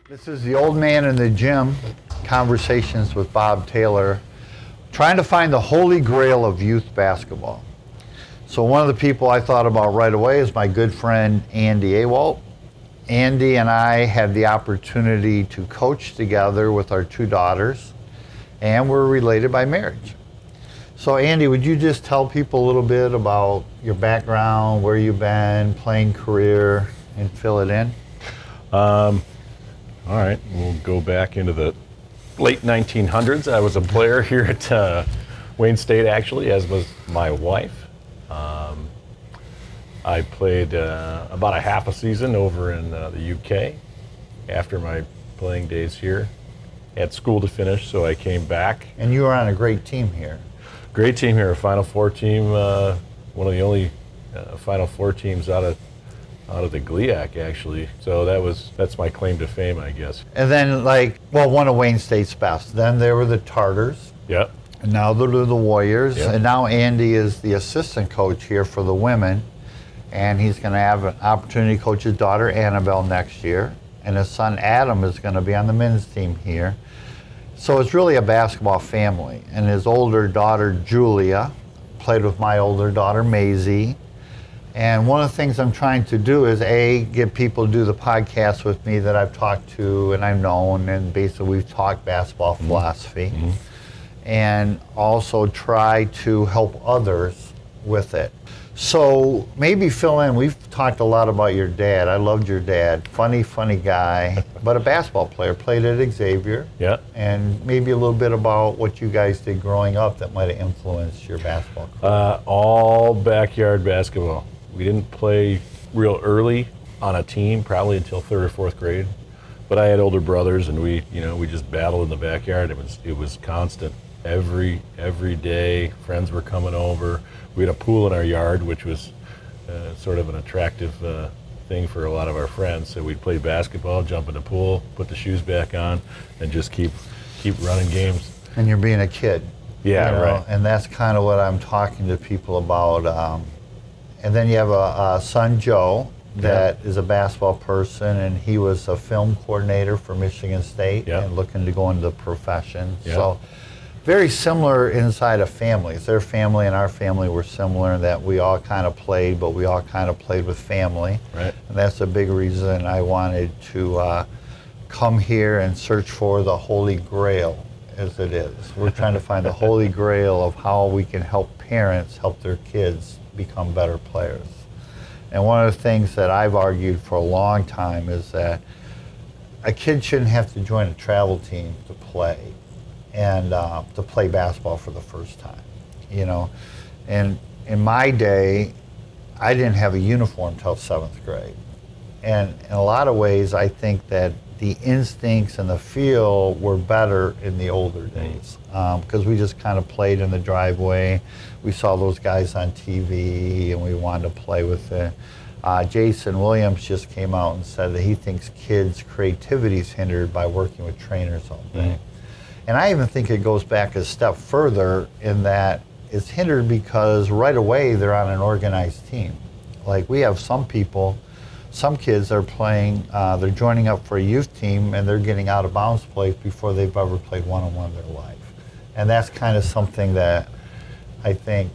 This is the Old Man in the Gym, Conversations with Bob Taylor, trying to find the holy grail of youth basketball. So one of the people I thought about right away is my good friend Andy Ayrault. Andy and I had the opportunity to coach together with our two daughters, and we're related by marriage. So Andy, would you just tell people a little bit about your background, where you've been, playing career, and fill it in? All right, we'll go back into the late 1900s. I was a player here at Wayne State, actually, as was my wife. I played about a half a season over in the UK after my playing days here. Had school to finish, so I came back. And you were on a great team here. Great team here, a Final Four team, one of the only Final Four teams out of the GLIAC, actually. So that's my claim to fame, I guess. And then, one of Wayne State's best. Then there were the Tartars. Yep. And now they're the Warriors. Yep. And now Andy is the assistant coach here for the women. And he's going to have an opportunity to coach his daughter, Annabelle, next year. And his son, Adam, is going to be on the men's team here. So it's really a basketball family. And his older daughter, Julia, played with my older daughter, Maisie. And one of the things I'm trying to do is, A, get people to do the podcast with me that I've talked to and I've known, and basically we've talked basketball philosophy. Mm-hmm. And also try to help others with it. So maybe fill in, we've talked a lot about your dad. I loved your dad. Funny guy, but a basketball player, played at Xavier. Yeah. And maybe a little bit about what you guys did growing up that might have influenced your basketball career. All backyard basketball. We didn't play real early on a team, probably until third or fourth grade. But I had older brothers, and we just battled in the backyard. It was constant. Every day, friends were coming over. We had a pool in our yard, which was sort of an attractive thing for a lot of our friends. So we'd play basketball, jump in the pool, put the shoes back on, and just keep running games. And you're being a kid. Yeah, right. And that's kind of what I'm talking to people about. And then you have a son, Joe, that is a basketball person, and he was a film coordinator for Michigan State and looking to go into the profession. Yeah. So very similar inside of families. Their family and our family were similar in that we all kind of played, but we all kind of played with family. Right. And that's a big reason I wanted to come here and search for the Holy Grail, as it is. We're trying to find the Holy Grail of how we can help parents help their kids become better players. And one of the things that I've argued for a long time is that a kid shouldn't have to join a travel team to play and to play basketball for the first time, And in my day, I didn't have a uniform till 7th grade. And in a lot of ways, I think that the instincts and the feel were better in the older days because we just kind of played in the driveway. We saw those guys on TV and we wanted to play with it. Jason Williams just came out and said that he thinks kids' creativity is hindered by working with trainers all day. Mm-hmm. And I even think it goes back a step further in that it's hindered because right away they're on an organized team. Like we have some kids are playing, they're joining up for a youth team and they're getting out of bounds plays before they've ever played one-on-one in their life. And that's kind of something that I think,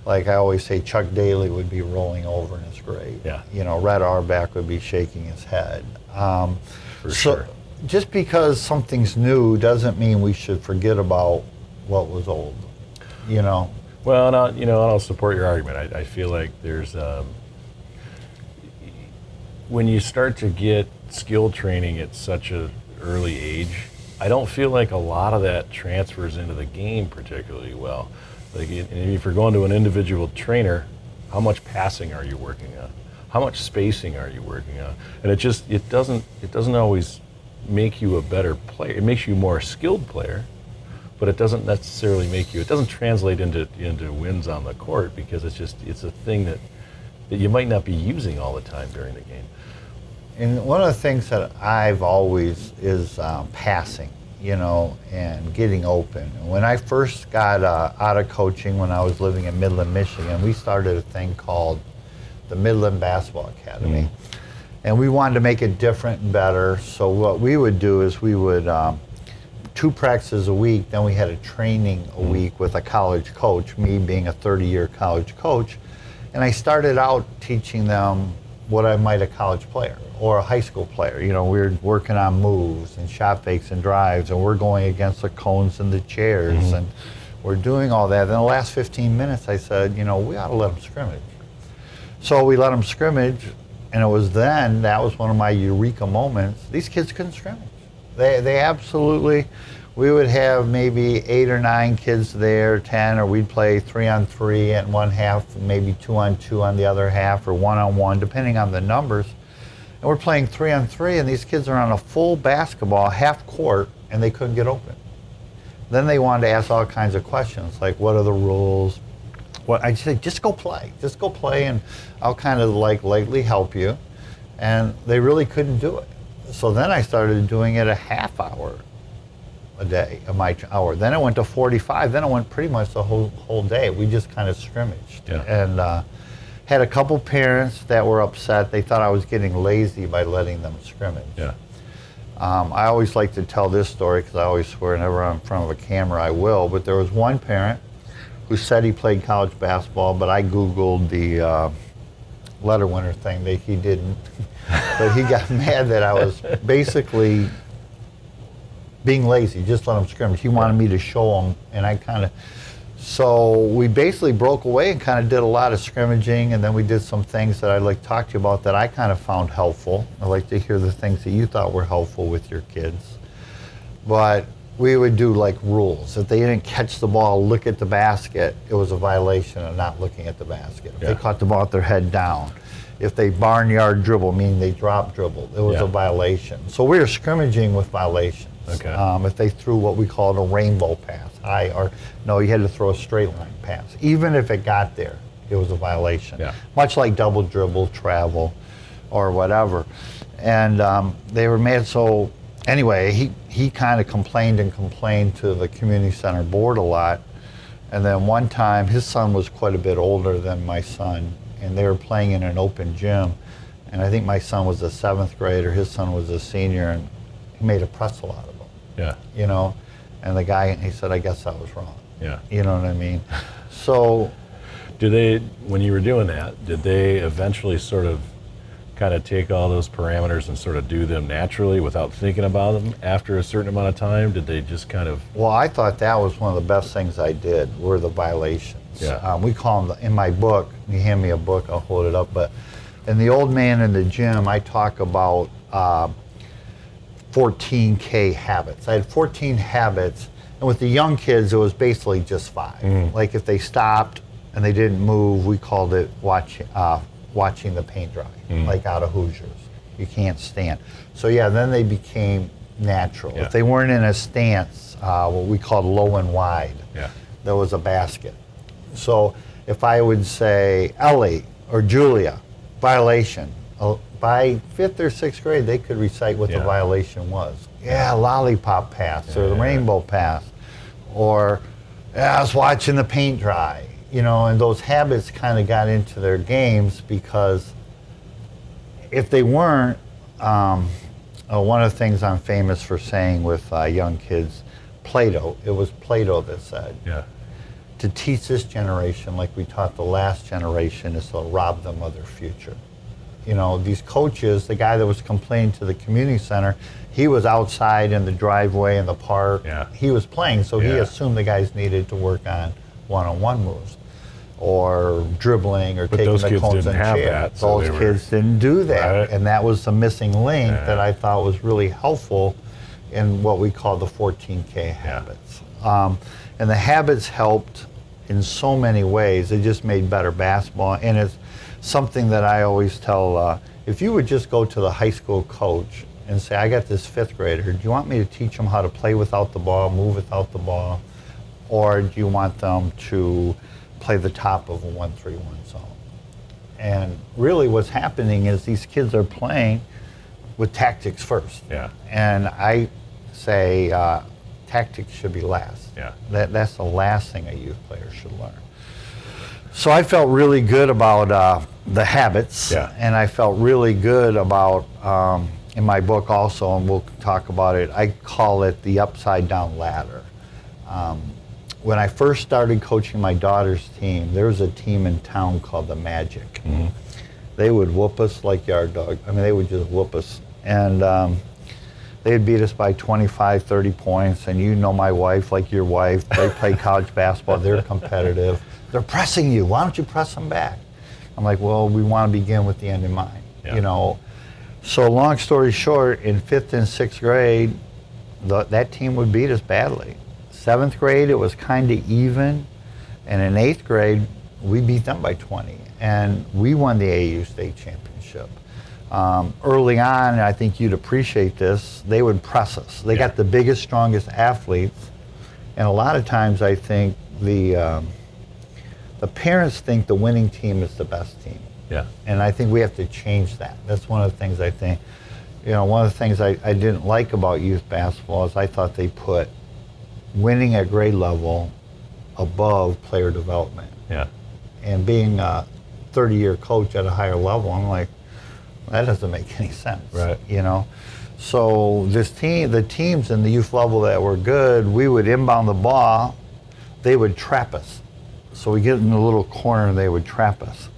like I always say, Chuck Daly would be rolling over in his grave. Yeah. Red Auerbach would be shaking his head. For sure. Just because something's new doesn't mean we should forget about what was old, Well, and I'll support your argument. I feel like there's, when you start to get skill training at such an early age, I don't feel like a lot of that transfers into the game particularly well. Like if you're going to an individual trainer, how much passing are you working on? How much spacing are you working on? And it doesn't always make you a better player. It makes you a more skilled player, but it doesn't necessarily it doesn't translate into wins on the court because it's a thing that you might not be using all the time during the game. And one of the things that I've always is passing, and getting open. When I first got out of coaching when I was living in Midland, Michigan, we started a thing called the Midland Basketball Academy. And we wanted to make it different and better. So what we would do is we would 2 practices a week, then we had a training a week with a college coach, me being a 30-year college coach. And I started out teaching them what I might a college player or a high school player. You know, we were working on moves and shot fakes and drives, and we're going against the cones and the chairs, and we're doing all that. Then the last 15 minutes, I said, you know, we ought to let them scrimmage. So we let them scrimmage, and it was then, that was one of my eureka moments. These kids couldn't scrimmage. They absolutely, we would have maybe 8 or 9 kids there, 10, or we'd play 3-on-3 at one half, maybe 2-on-2 on the other half, or 1-on-1, depending on the numbers. And we're playing 3-on-3, and these kids are on a full basketball, half court, and they couldn't get open. Then they wanted to ask all kinds of questions, like what are the rules? What I said, just go play, and I'll kind of like lightly help you. And they really couldn't do it. So then I started doing it a half hour a day of my hour. Then it went to 45. Then it went pretty much the whole day. We just kind of scrimmaged. Yeah. And had a couple parents that were upset. They thought I was getting lazy by letting them scrimmage. Yeah. I always like to tell this story because I always swear whenever I'm in front of a camera I will, but there was one parent who said he played college basketball, but I Googled the letter winner thing that he didn't. But he got mad that I was basically being lazy, just let him scrimmage. He wanted me to show him, and I kind of, so we basically broke away and kind of did a lot of scrimmaging, and then we did some things that I'd like to talk to you about that I kind of found helpful. I'd like to hear the things that you thought were helpful with your kids. But we would do like rules. If they didn't catch the ball, look at the basket, it was a violation of not looking at the basket. If they caught the ball with their head down. If they barnyard dribble, meaning they drop dribble, it was a violation. So we were scrimmaging with violations. Okay. If they threw what we called a rainbow pass, no, you had to throw a straight line pass. Even if it got there, it was a violation. Yeah. Much like double dribble, travel, or whatever. And they were mad. So anyway, he kind of complained to the community center board a lot. And then one time, his son was quite a bit older than my son, and they were playing in an open gym. And I think my son was a 7th grader, his son was a senior, and he made a pretzel out of him. Yeah. You know, and the guy, he said, I guess I was wrong. Yeah. You know what I mean? So. When you were doing that, did they eventually sort of kind of take all those parameters and sort of do them naturally without thinking about them after a certain amount of time? Did they just kind of? Well, I thought that was one of the best things I did, were the violations. Yeah. We call them, in my book, you hand me a book, I'll hold it up, but in The Old Man in the Gym, I talk about 14K habits. I had 14 habits, and with the young kids, it was basically just 5. Like if they stopped and they didn't move, we called it watching the paint dry, like out of Hoosiers. You can't stand. So yeah, then they became natural. Yeah. If they weren't in a stance, what we called low and wide, there was a basket. So if I would say Ellie or Julia, violation, by 5th or 6th grade, they could recite what the violation was. Yeah, lollipop pass, or the rainbow pass, or I was watching the paint dry. You know, and those habits kind of got into their games, because if they weren't, one of the things I'm famous for saying with young kids, Plato, it was Plato that said, to teach this generation like we taught the last generation is to rob them of their future. You know, these coaches, the guy that was complaining to the community center, he was outside in the driveway in the park. He was playing, so he assumed the guys needed to work on one-on-one moves or dribbling or taking the cones and chairs. Those kids didn't do that, and that was the missing link that I thought was really helpful in what we call the 14K habits. And the habits helped in so many ways. It just made better basketball, and it's something that I always tell, if you would just go to the high school coach and say, I got this 5th grader, do you want me to teach them how to play without the ball, move without the ball, or do you want them to play the top of a 1-3-1 zone? And really what's happening is these kids are playing with tactics first. And I say tactics should be last. That's the last thing a youth player should learn. So I felt really good about the habits, Yeah. and I felt really good about, in my book also, and we'll talk about it, I call it the upside down ladder. When I first started coaching my daughter's team, there was a team in town called the Magic. Mm-hmm. They would whoop us like yard dog. I mean, they would just whoop us. And they'd beat us by 25, 30 points. And you know my wife like your wife. They play college basketball. They're competitive. They're pressing you. Why don't you press them back? I'm like, well, we want to begin with the end in mind. Yeah. You know. So long story short, in 5th and 6th grade, that team would beat us badly. 7th grade, it was kind of even. And in 8th grade, we beat them by 20. And we won the AAU state championship. Early on, and I think you'd appreciate this, they would press us. They got the biggest, strongest athletes. And a lot of times I think the parents think the winning team is the best team. Yeah. And I think we have to change that. That's one of the things I think, one of the things I didn't like about youth basketball is I thought they put winning at grade level above player development. Yeah. And being a 30-year coach at a higher level, I'm like, that doesn't make any sense. Right. So the teams in the youth level that were good, we would inbound the ball, they would trap us. So we get in a little corner and they would trap us.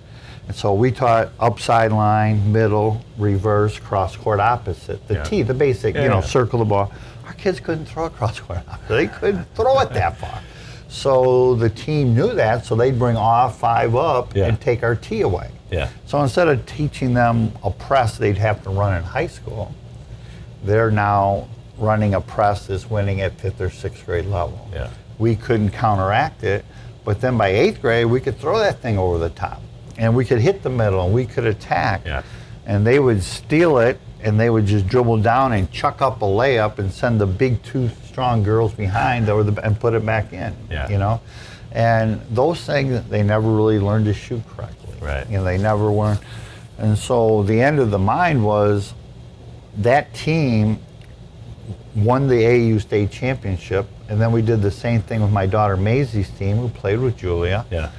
And so we taught upside line, middle, reverse, cross court opposite. The basic, circle the ball. Our kids couldn't throw a cross court opposite. They couldn't throw it that far. So the team knew that, so they'd bring off 5 up and take our tee away. Yeah. So instead of teaching them a press they'd have to run in high school, they're now running a press that's winning at 5th or 6th grade level. Yeah. We couldn't counteract it, but then by 8th grade, we could throw that thing over the top. And we could hit the middle, and we could attack. Yeah. And they would steal it, and they would just dribble down and chuck up a layup and send the big 2 strong girls behind and put it back in. Yeah. And those things, they never really learned to shoot correctly. Right. They never learned. And so the end of the mind was that team won the AAU state championship, and then we did the same thing with my daughter Maisie's team, who played with Julia. Yeah.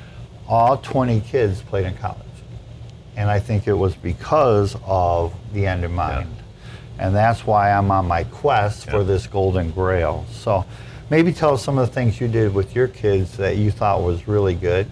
All 20 kids played in college. And I think it was because of the end in mind. Yeah. And that's why I'm on my quest for this golden grail. So maybe tell us some of the things you did with your kids that you thought was really good.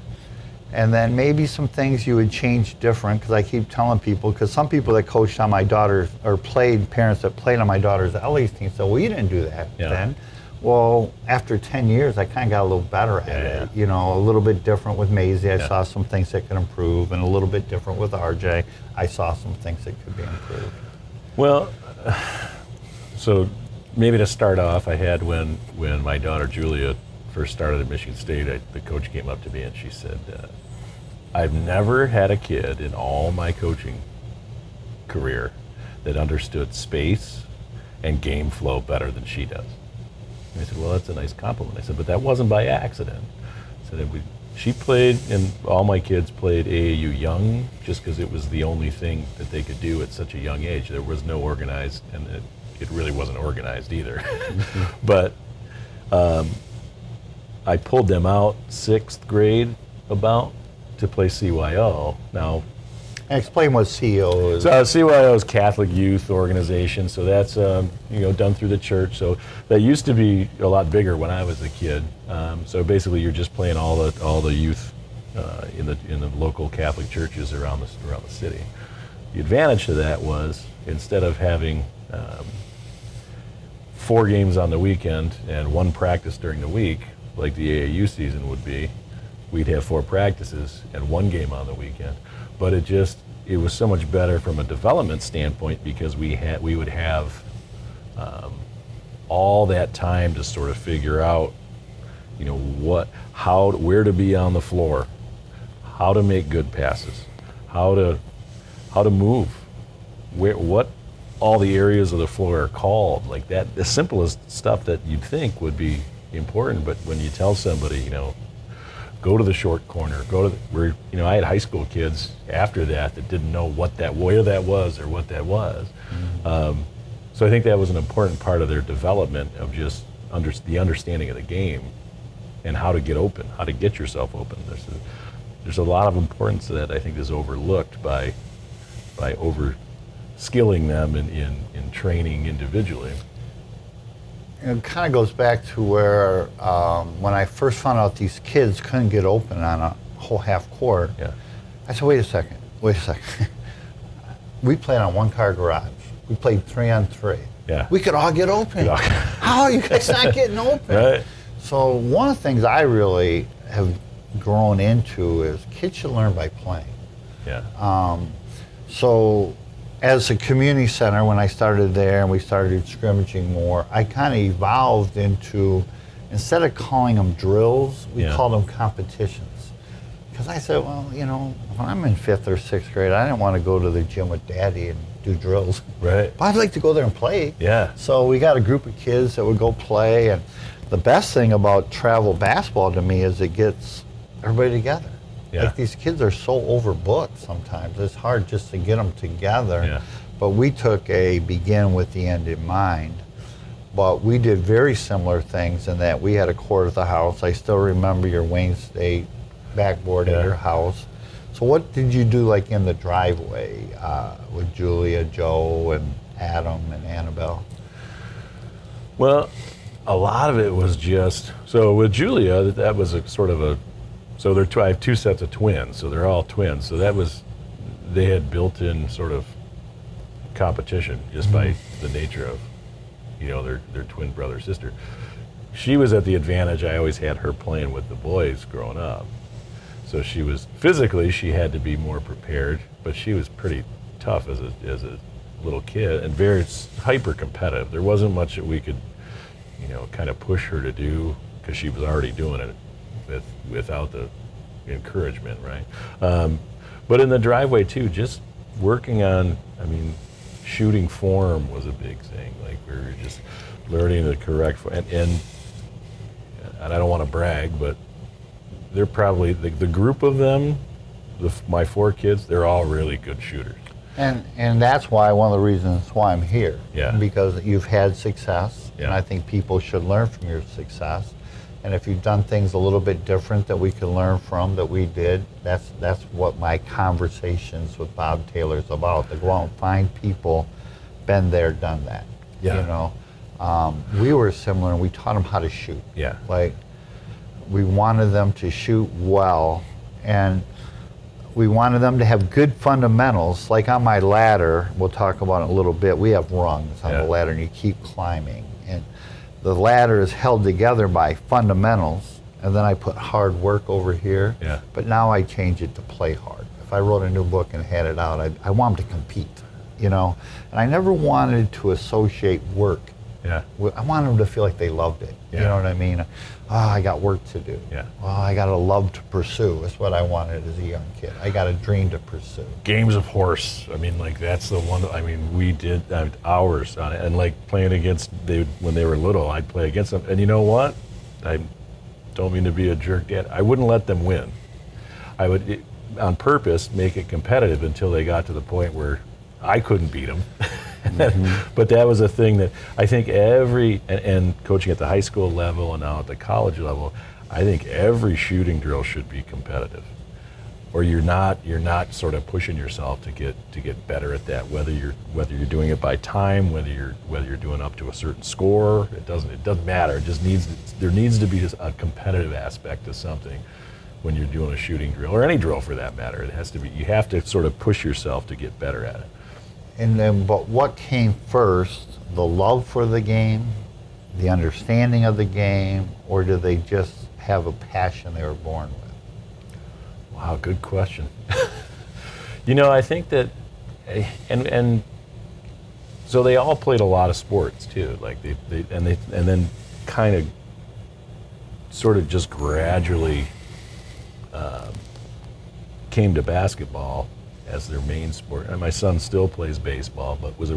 And then maybe some things you would change different, because I keep telling people, because some people that coached on my daughter's, or parents that played on my daughter's LA's team said, well, you didn't do that then. Well, after 10 years, I kind of got a little better at it. A little bit different with Maisie. I saw some things that could improve, and a little bit different with RJ. I saw some things that could be improved. Well, so maybe to start off, I had when my daughter Julia first started at Michigan State, the coach came up to me and she said, I've never had a kid in all my coaching career that understood space and game flow better than she does. And I said, well, that's a nice compliment. I said, but that wasn't by accident. I said, she played, and all my kids played AAU young, just because it was the only thing that they could do at such a young age. There was no organized, and it really wasn't organized either. But I pulled them out 6th grade about to play CYO. Now, explain what CYO is. So CYO is Catholic Youth Organization, so that's done through the church. So that used to be a lot bigger when I was a kid. So basically, you're just playing all the youth in the local Catholic churches around the city. The advantage to that was, instead of having 4 games on the weekend and 1 practice during the week, like the AAU season would be, we'd have 4 practices and 1 game on the weekend. But it was so much better from a development standpoint, because we would have all that time to sort of figure out, where to be on the floor, how to make good passes, how to move, what all the areas of the floor are called, like that. The simplest stuff that you'd think would be important, but when you tell somebody, go to the short corner, I had high school kids after that didn't know where that was or what that was. Mm-hmm. So I think that was an important part of their development, of just the understanding of the game and how to get open, how to get yourself open. there's a lot of importance to that I think is overlooked by over skilling them in training individually. It kind of goes back to where when I first found out these kids couldn't get open on a whole half court, Yeah. I said, wait a second. We played on one-car garage. We played 3-on-3. Yeah. We could all get open. How are you guys not getting open? Right. So one of the things I really have grown into is kids should learn by playing. Yeah. So as a community center, when I started there and we started scrimmaging more, I kind of evolved into, instead of calling them drills, we called them competitions. Because I said, well, you know, when I'm in 5th or 6th grade, I didn't want to go to the gym with Daddy and do drills. Right. But I'd like to go there and play. Yeah. So we got a group of kids that would go play. And the best thing about travel basketball to me is it gets everybody together. Yeah. Like these kids are so overbooked sometimes. It's hard just to get them together. Yeah. But we took a begin with the end in mind. But we did very similar things in that we had a court at the house. I still remember your Wayne State backboard at your house. So what did you do like in the driveway with Julia, Joe, and Adam and Annabelle? Well, a lot of it was just, so with Julia, that was a sort of a, so I have 2 sets of twins, so they're all twins. So that was, they had built-in sort of competition just by the nature of, you know, their twin brother, sister. She was at the advantage. I always had her playing with the boys growing up. So she was, physically, she had to be more prepared, but she was pretty tough as a little kid and very hyper competitive. There wasn't much that we could, you know, kind of push her to do because she was already doing it without the encouragement, right? But in the driveway too, just working on, I mean, shooting form was a big thing. Like we were just learning the correct, and I don't want to brag, but they're probably, the group of them, my 4 kids, they're all really good shooters. And that's why, one of the reasons why I'm here. Yeah. Because you've had success, and Yeah. I think people should learn from your success. And if you've done things a little bit different that we can learn from, that we did, that's what my conversations with Bob Taylor's about, to go out and find people, been there, done that. Yeah. You know, we were similar, and we taught them how to shoot. Yeah. Like, we wanted them to shoot well, and we wanted them to have good fundamentals. Like on my ladder, we'll talk about it in a little bit, we have rungs on the ladder, and you keep climbing. And the ladder is held together by fundamentals, and then I put hard work over here. Yeah. But now I change it to play hard. If I wrote a new book and had it out, I want them to compete, you know? And I never wanted to associate work. Yeah. I wanted them to feel like they loved it. Yeah. You know what I mean? Oh, I got work to do. Yeah. Well, I got a love to pursue. That's what I wanted as a young kid. I got a dream to pursue. Games of horse. I mean, like that's the one. I mean, we did hours on it, and like playing against when they were little, I'd play against them. And you know what? I don't mean to be a jerk, Dad. I wouldn't let them win. I would, on purpose, make it competitive until they got to the point where I couldn't beat them. But that was a thing that I think and coaching at the high school level and now at the college level, I think every shooting drill should be competitive. Or you're not sort of pushing yourself to get better at that, whether you're doing it by time, whether you're doing up to a certain score, it doesn't matter. It just there needs to be just a competitive aspect to something when you're doing a shooting drill, or any drill for that matter. It has to be, you have to sort of push yourself to get better at it. And then, but what came first? The love for the game, the understanding of the game, or do they just have a passion they were born with? Wow, good question. You know, I think that, and so they all played a lot of sports too. Like and then kind of sort of just gradually came to basketball as their main sport. And my son still plays baseball, but was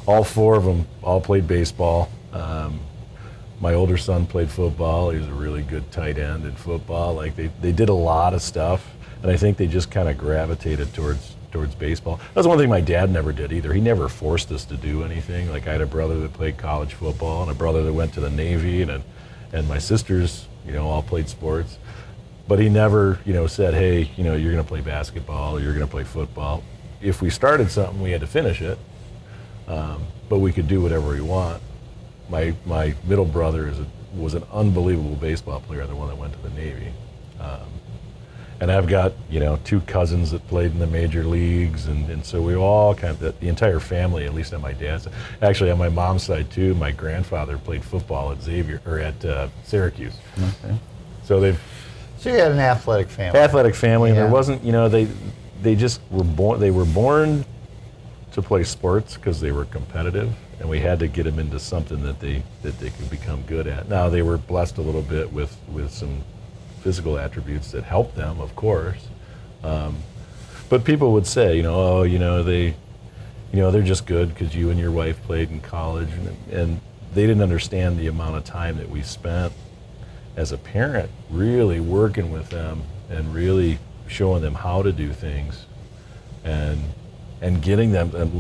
all 4 of them all played baseball. My older son played football. He was a really good tight end in football. Like they did a lot of stuff, and I think they just kind of gravitated towards baseball. That's one thing my dad never did either. He never forced us to do anything. Like I had a brother that played college football and a brother that went to the Navy, and my sisters, you know, all played sports. But he never, said, hey, you're going to play basketball or you're going to play football. If we started something, we had to finish it, but we could do whatever we want. My middle brother was an unbelievable baseball player, the one that went to the Navy. And I've got, 2 cousins that played in the major leagues, and so we all the entire family, at least on my dad's side. Actually, on my mom's side too, my grandfather played football at Syracuse. Okay. So So you had an athletic family. Athletic family, and Yeah. there wasn't, they just were born. They were born to play sports because they were competitive, and we had to get them into something that they could become good at. Now they were blessed a little bit with some physical attributes that helped them, of course. But people would say, they're just good because you and your wife played in college, and they didn't understand the amount of time that we spent as a parent really working with them and really showing them how to do things and getting them and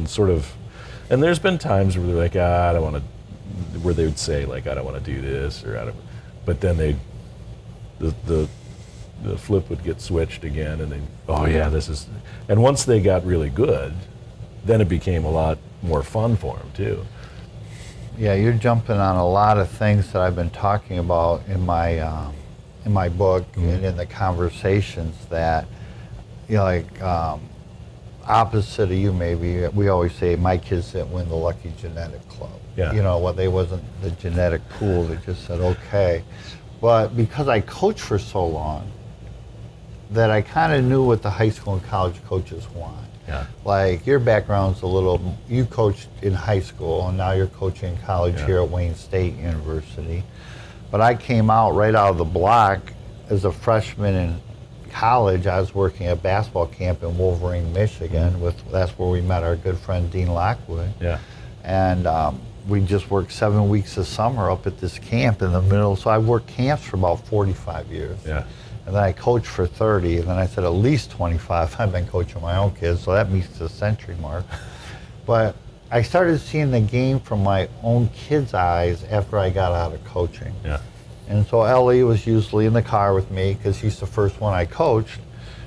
and there's been times where they're like, I don't want to, where they would say like, I don't want to do this, but then the flip would get switched again, and and once they got really good, then it became a lot more fun for them too. Yeah, you're jumping on a lot of things that I've been talking about in my book and in the conversations that, opposite of you maybe, we always say my kids didn't win the Lucky Genetic Club. Yeah. They wasn't the genetic pool that just said, okay. But because I coached for so long, that I kind of knew what the high school and college coaches want. Yeah. Like your background's you coached in high school and now you're coaching in college here at Wayne State University. But I came out right out of the block as a freshman in college. I was working at basketball camp in Wolverine, Michigan. That's where we met our good friend Dean Lockwood. Yeah. And we just worked 7 weeks of summer up at this camp in the middle. So I worked camps for about 45 years. Yeah. And then I coached for 30, and then I said at least 25. I've been coaching my own kids, so that meets the century mark. But I started seeing the game from my own kids' eyes after I got out of coaching. Yeah. And so Ellie was usually in the car with me because she's the first one I coached.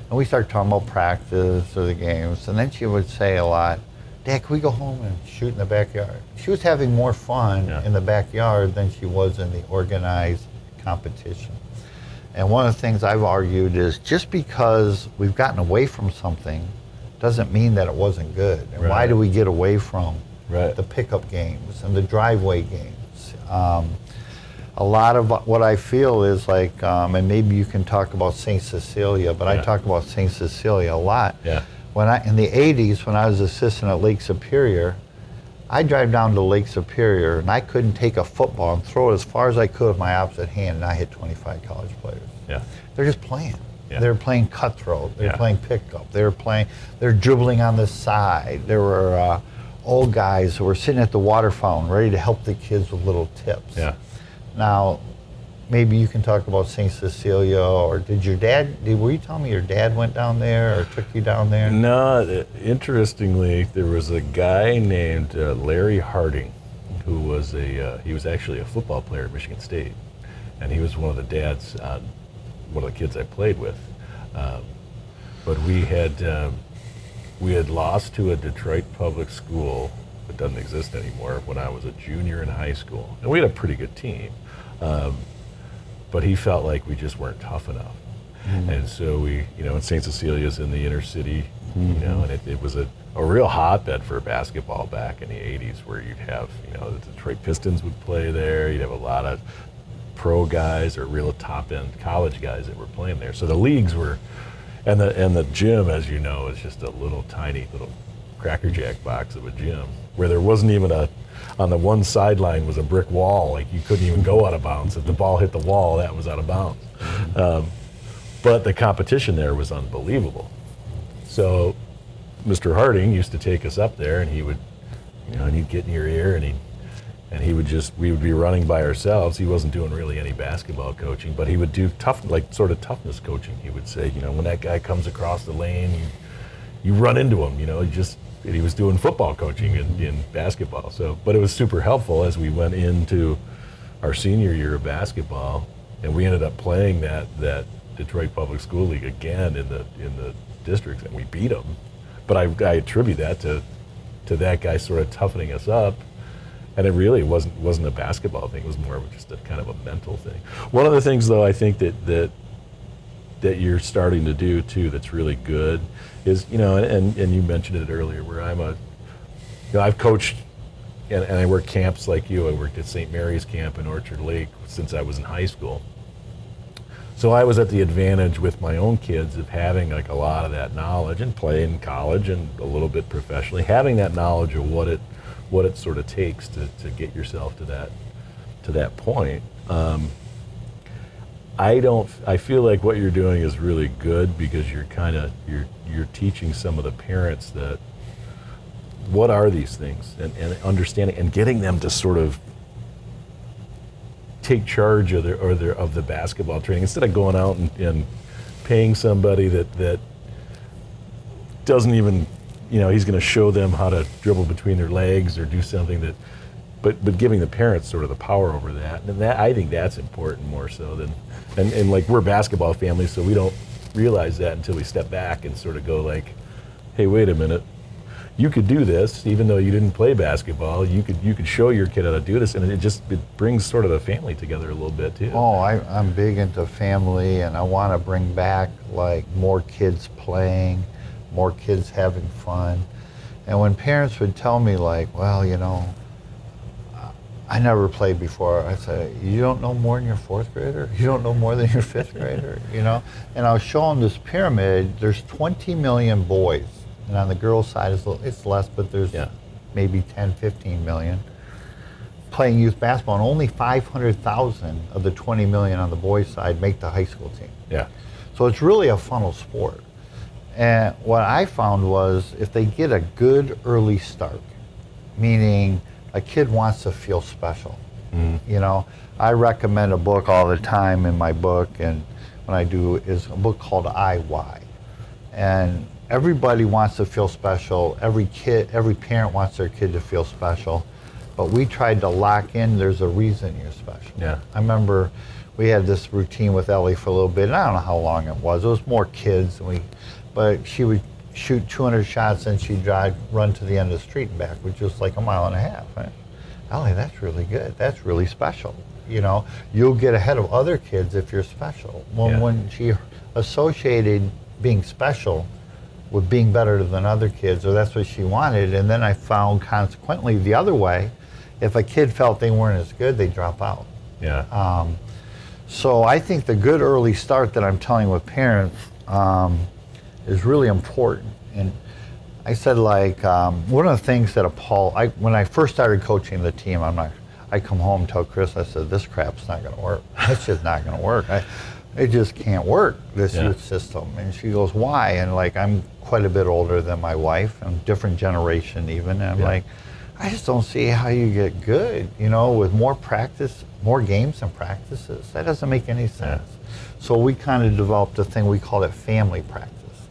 And we started talking about practice or the games. And then she would say a lot, Dad, can we go home and shoot in the backyard? She was having more fun in the backyard than she was in the organized competition. And one of the things I've argued is just because we've gotten away from something doesn't mean that it wasn't good. And why do we get away from the pickup games and the driveway games? A lot of what I feel is like, and maybe you can talk about St. Cecilia, but I talk about St. Cecilia a lot. Yeah. In the 80s, when I was assistant at Lake Superior, I'd drive down to Lake Superior and I couldn't take a football and throw it as far as I could with my opposite hand, and I hit 25 college players. Yeah. They're just playing. Yeah. They're playing cutthroat. They're playing pickup. They're dribbling on the side. There were old guys who were sitting at the water fountain ready to help the kids with little tips. Yeah. Now, maybe you can talk about St. Cecilia, or were you telling me your dad went down there or took you down there? No, interestingly, there was a guy named Larry Harding who was he was actually a football player at Michigan State, and he was one of the dads on one of the kids I played with. But we had lost to a Detroit public school that doesn't exist anymore when I was a junior in high school, and we had a pretty good team. But he felt like we just weren't tough enough. And so we, and St. Cecilia's in the inner city, and it was a real hotbed for basketball back in the 80s, where you'd have, the Detroit Pistons would play there. You'd have a lot of pro guys or real top-end college guys that were playing there. So the leagues were, and the gym, as you know, is just a tiny little Cracker Jack box of a gym where there wasn't even on the one sideline was a brick wall. Like you couldn't even go out of bounds. If the ball hit the wall, that was out of bounds. But the competition there was unbelievable. So Mr. Harding used to take us up there, and he would, and he'd get in your ear, and he would we would be running by ourselves. He wasn't doing really any basketball coaching, but he would do toughness coaching. He would say, when that guy comes across the lane, you run into him, he was doing football coaching in basketball. So, but it was super helpful as we went into our senior year of basketball, and we ended up playing that Detroit Public School League again in the districts, and we beat them. But I attribute that to that guy sort of toughening us up, and it really wasn't a basketball thing. It was more of just a kind of a mental thing. One of the things, though, I think that you're starting to do too that's really good is, and you mentioned it earlier, where I've coached and I worked camps like you. I worked at St. Mary's camp in Orchard Lake since I was in high school. So I was at the advantage with my own kids of having like a lot of that knowledge and playing in college and a little bit professionally, having that knowledge of what it sort of takes to get yourself to that point. I feel like what you're doing is really good because you're teaching some of the parents that what are these things and understanding and getting them to sort of take charge of the basketball training instead of going out and paying somebody that doesn't even, he's going to show them how to dribble between their legs or do something but giving the parents sort of the power over that. And that, I think that's important more so than, and like we're basketball families, so we don't realize that until we step back and sort of go like, hey, wait a minute. You could do this, even though you didn't play basketball. You could show your kid how to do this, and it brings sort of the family together a little bit too. Oh, I'm big into family, and I want to bring back like more kids playing, more kids having fun. And when parents would tell me like, well, I never played before, I say, you don't know more than your fourth grader? You don't know more than your fifth grader? And I'll show them this pyramid. There's 20 million boys. And on the girls' side, it's less, but there's maybe 10, 15 million playing youth basketball, and only 500,000 of the 20 million on the boys' side make the high school team. Yeah. So it's really a funnel sport. And what I found was if they get a good early start, meaning a kid wants to feel special. I recommend a book all the time in my book, and when I do, is a book called IY. And everybody wants to feel special. Every parent wants their kid to feel special. But we tried to lock in, there's a reason you're special. Yeah. I remember we had this routine with Ellie for a little bit, and I don't know how long it was. It was more kids, but she would shoot 200 shots and she'd run to the end of the street and back, which was like a mile and a half. Right? Ellie, that's really good. That's really special. You'll get ahead of other kids if you're special. When she associated being special with being better than other kids, or that's what she wanted. And then I found consequently the other way, if a kid felt they weren't as good, they drop out. Yeah. So I think the good early start that I'm telling with parents is really important. And I said one of the things that when I first started coaching the team, I come home and tell Chris, I said, this crap's not gonna work. It's just not gonna work. It just can't work, this youth system. And she goes, why? And I'm quite a bit older than my wife, and different generation even. And I'm like, I just don't see how you get good, with more practice, more games and practices. That doesn't make any sense. So we kind of developed a thing, we call it family practice.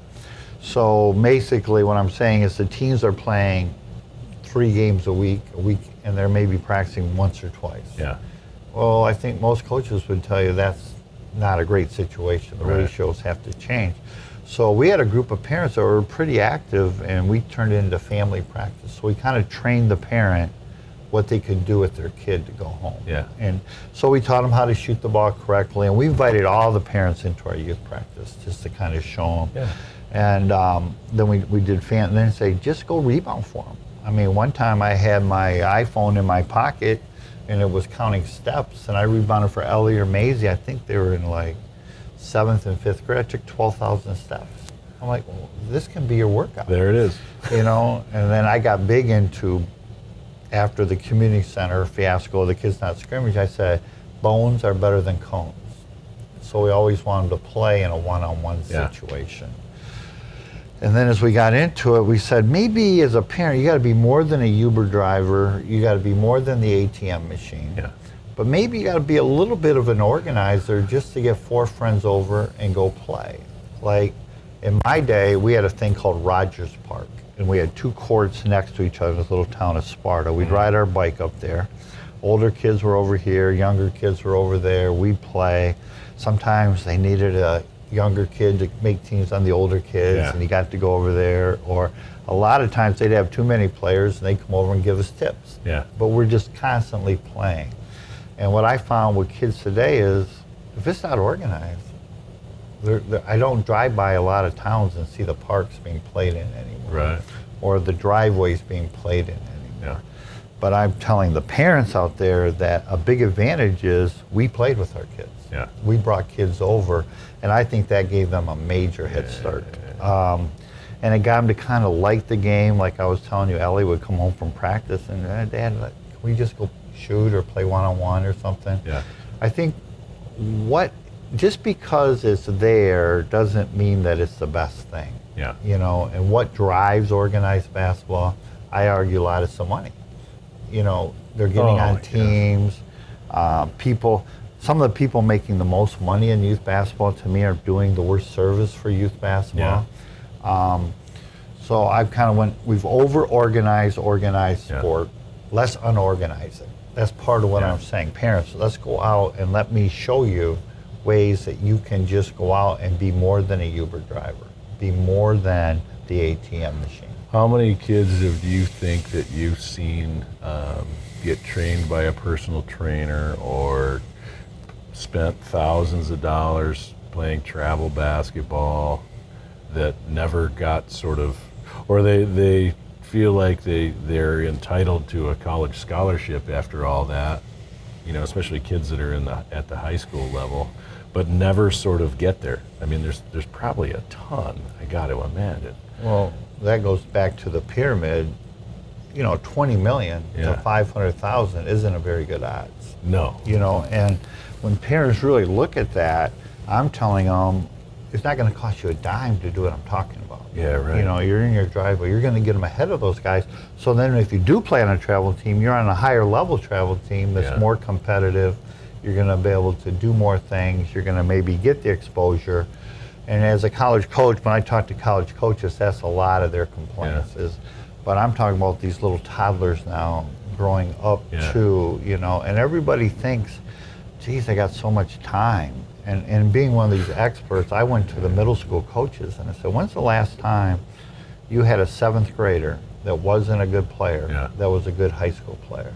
So basically what I'm saying is the teams are playing 3 games a week, and they're maybe practicing once or twice. Yeah. Well, I think most coaches would tell you that's not a great situation. The ratios have to change. So we had a group of parents that were pretty active, and we turned it into family practice. So we kind of trained the parent what they could do with their kid to go home. Yeah. And so we taught them how to shoot the ball correctly, and we invited all the parents into our youth practice just to kind of show them. Yeah. And then we did and then say, just go rebound for them. I mean, one time I had my iPhone in my pocket, and it was counting steps, and I rebounded for Ellie or Maisie. I think they were in 7th and 5th grade. I took 12,000 steps. I'm like, well, this can be your workout. There it is. And then I got big into, after the community center fiasco, the kids not scrimmage, I said, bones are better than cones. So we always wanted to play in a one-on-one situation. And then as we got into it, we said, maybe as a parent, you got to be more than a Uber driver. You got to be more than the ATM machine. Yeah. But maybe you got to be a little bit of an organizer just to get 4 friends over and go play. Like in my day, we had a thing called Rogers Park, and we had 2 courts next to each other in this little town of Sparta. We'd ride our bike up there. Older kids were over here, younger kids were over there. We'd play. Sometimes they needed a younger kid to make teams on the older kids, Yeah. and he got to go over there. Or a lot of times they'd have too many players, and they'd come over and give us tips. Yeah. But we're just constantly playing. And what I found with kids today is, if it's not organized, I don't drive by a lot of towns and see the parks being played in anymore. Right. Or the driveways being played in anymore. Yeah. But I'm telling the parents out there that a big advantage is we played with our kids. Yeah. We brought kids over, and I think that gave them a major head start. And it got them to kind of like the game. Like I was telling you, Ellie would come home from practice and, Dad, can we just go shoot or play one-on-one or something? Yeah. I think just because it's there doesn't mean that it's the best thing. Yeah. You know, and what drives organized basketball, I argue a lot is the money. You know, they're getting on teams. Some of the people making the most money in youth basketball, to me, are doing the worst service for youth basketball. So I've we've over-organized sport, less unorganize it. That's part of what I'm saying. Parents, let's go out and let me show you ways that you can just go out and be more than a Uber driver, be more than the ATM machine. How many kids do you think that you've seen get trained by a personal trainer or spent thousands of dollars playing travel basketball that never got or they feel like they're entitled to a college scholarship after all that, you know, especially kids that are at the high school level, but never sort of get there? I mean, there's probably a ton, I got to imagine. Well, that goes back to the pyramid. You know, 20 million to 500,000 isn't a very good odds. No. You know, and when parents really look at that, I'm telling them it's not going to cost you a dime to do what I'm talking about. Yeah, right. You know, you're in your driveway. You're going to get them ahead of those guys. So then if you do play on a travel team, you're on a higher level travel team that's more competitive. You're going to be able to do more things. You're going to maybe get the exposure. And as a college coach, when I talk to college coaches, that's a lot of their complaints is, but I'm talking about these little toddlers now growing up too, you know, and everybody thinks, geez, I got so much time. And being one of these experts, I went to the middle school coaches and I said, when's the last time you had a 7th grader that wasn't a good player, that was a good high school player?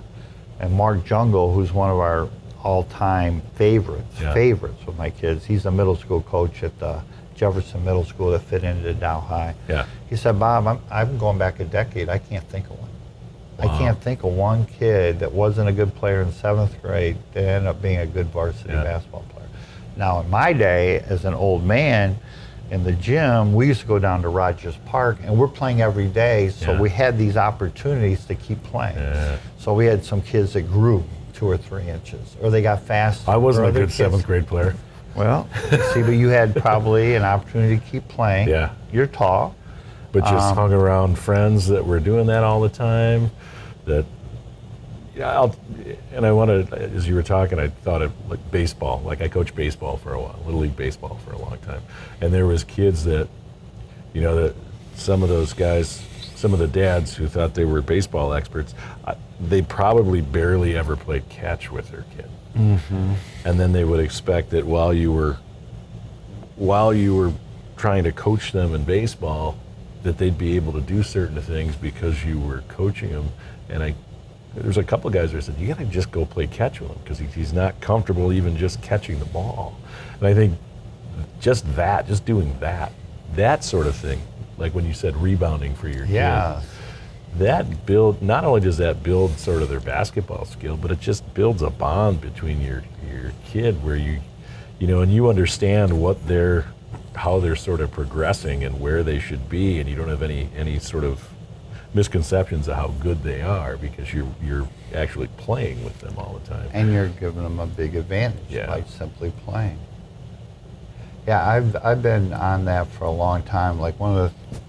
And Mark Jungle, who's one of our all-time favorites with my kids, he's a middle school coach at the Jefferson Middle School that fit into Dow High. He said, Bob, I'm going back a decade, I can't think of one. I can't think of one kid that wasn't a good player in 7th grade that ended up being a good varsity basketball player. Now, in my day, as an old man, in the gym, we used to go down to Rogers Park, and we're playing every day, so we had these opportunities to keep playing. So we had some kids that grew 2 or 3 inches, or they got fast. I wasn't a good 7th grade player. Well, see, but you had probably an opportunity to keep playing. You're tall. But just hung around friends that were doing that all the time. And I wanted, as you were talking, I thought of like baseball. Like I coached baseball for a while, Little League baseball for a long time. And there was kids that, you know, that some of those guys, some of the dads who thought they were baseball experts, they probably barely ever played catch with their kid. And then they would expect that while you were trying to coach them in baseball, that they'd be able to do certain things because you were coaching them. And there's a couple of guys that said, you got to just go play catch with him because he's not comfortable even just catching the ball. And I think just doing that sort of thing, like when you said rebounding for your kid, not only does that build sort of their basketball skill, but it just builds a bond between your kid where you know, and you understand how they're sort of progressing and where they should be, and you don't have any sort of misconceptions of how good they are because you're actually playing with them all the time. And you're giving them a big advantage by simply playing. Yeah, I've been on that for a long time. Like one of the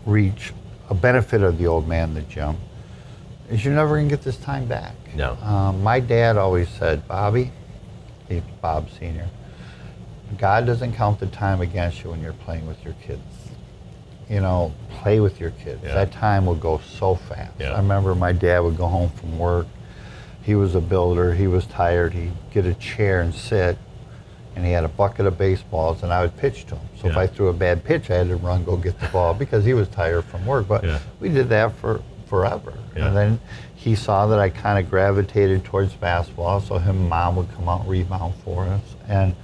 outreach, a benefit of the old man in the gym is you're never gonna get this time back. No. My dad always said, Bobby, he's Bob Sr., God doesn't count the time against you when you're playing with your kids. You know, play with your kids. That time will go so fast. I remember my dad would go home from work. He was a builder. He was tired. He'd get a chair and sit. and he had a bucket of baseballs, and I would pitch to him. So if Yeah. I threw a bad pitch, I had to run, go get the ball, because he was tired from work. But Yeah. we did that for forever. Yeah. And then he saw that I kind of gravitated towards basketball, so him and Mom would come out and rebound for us. And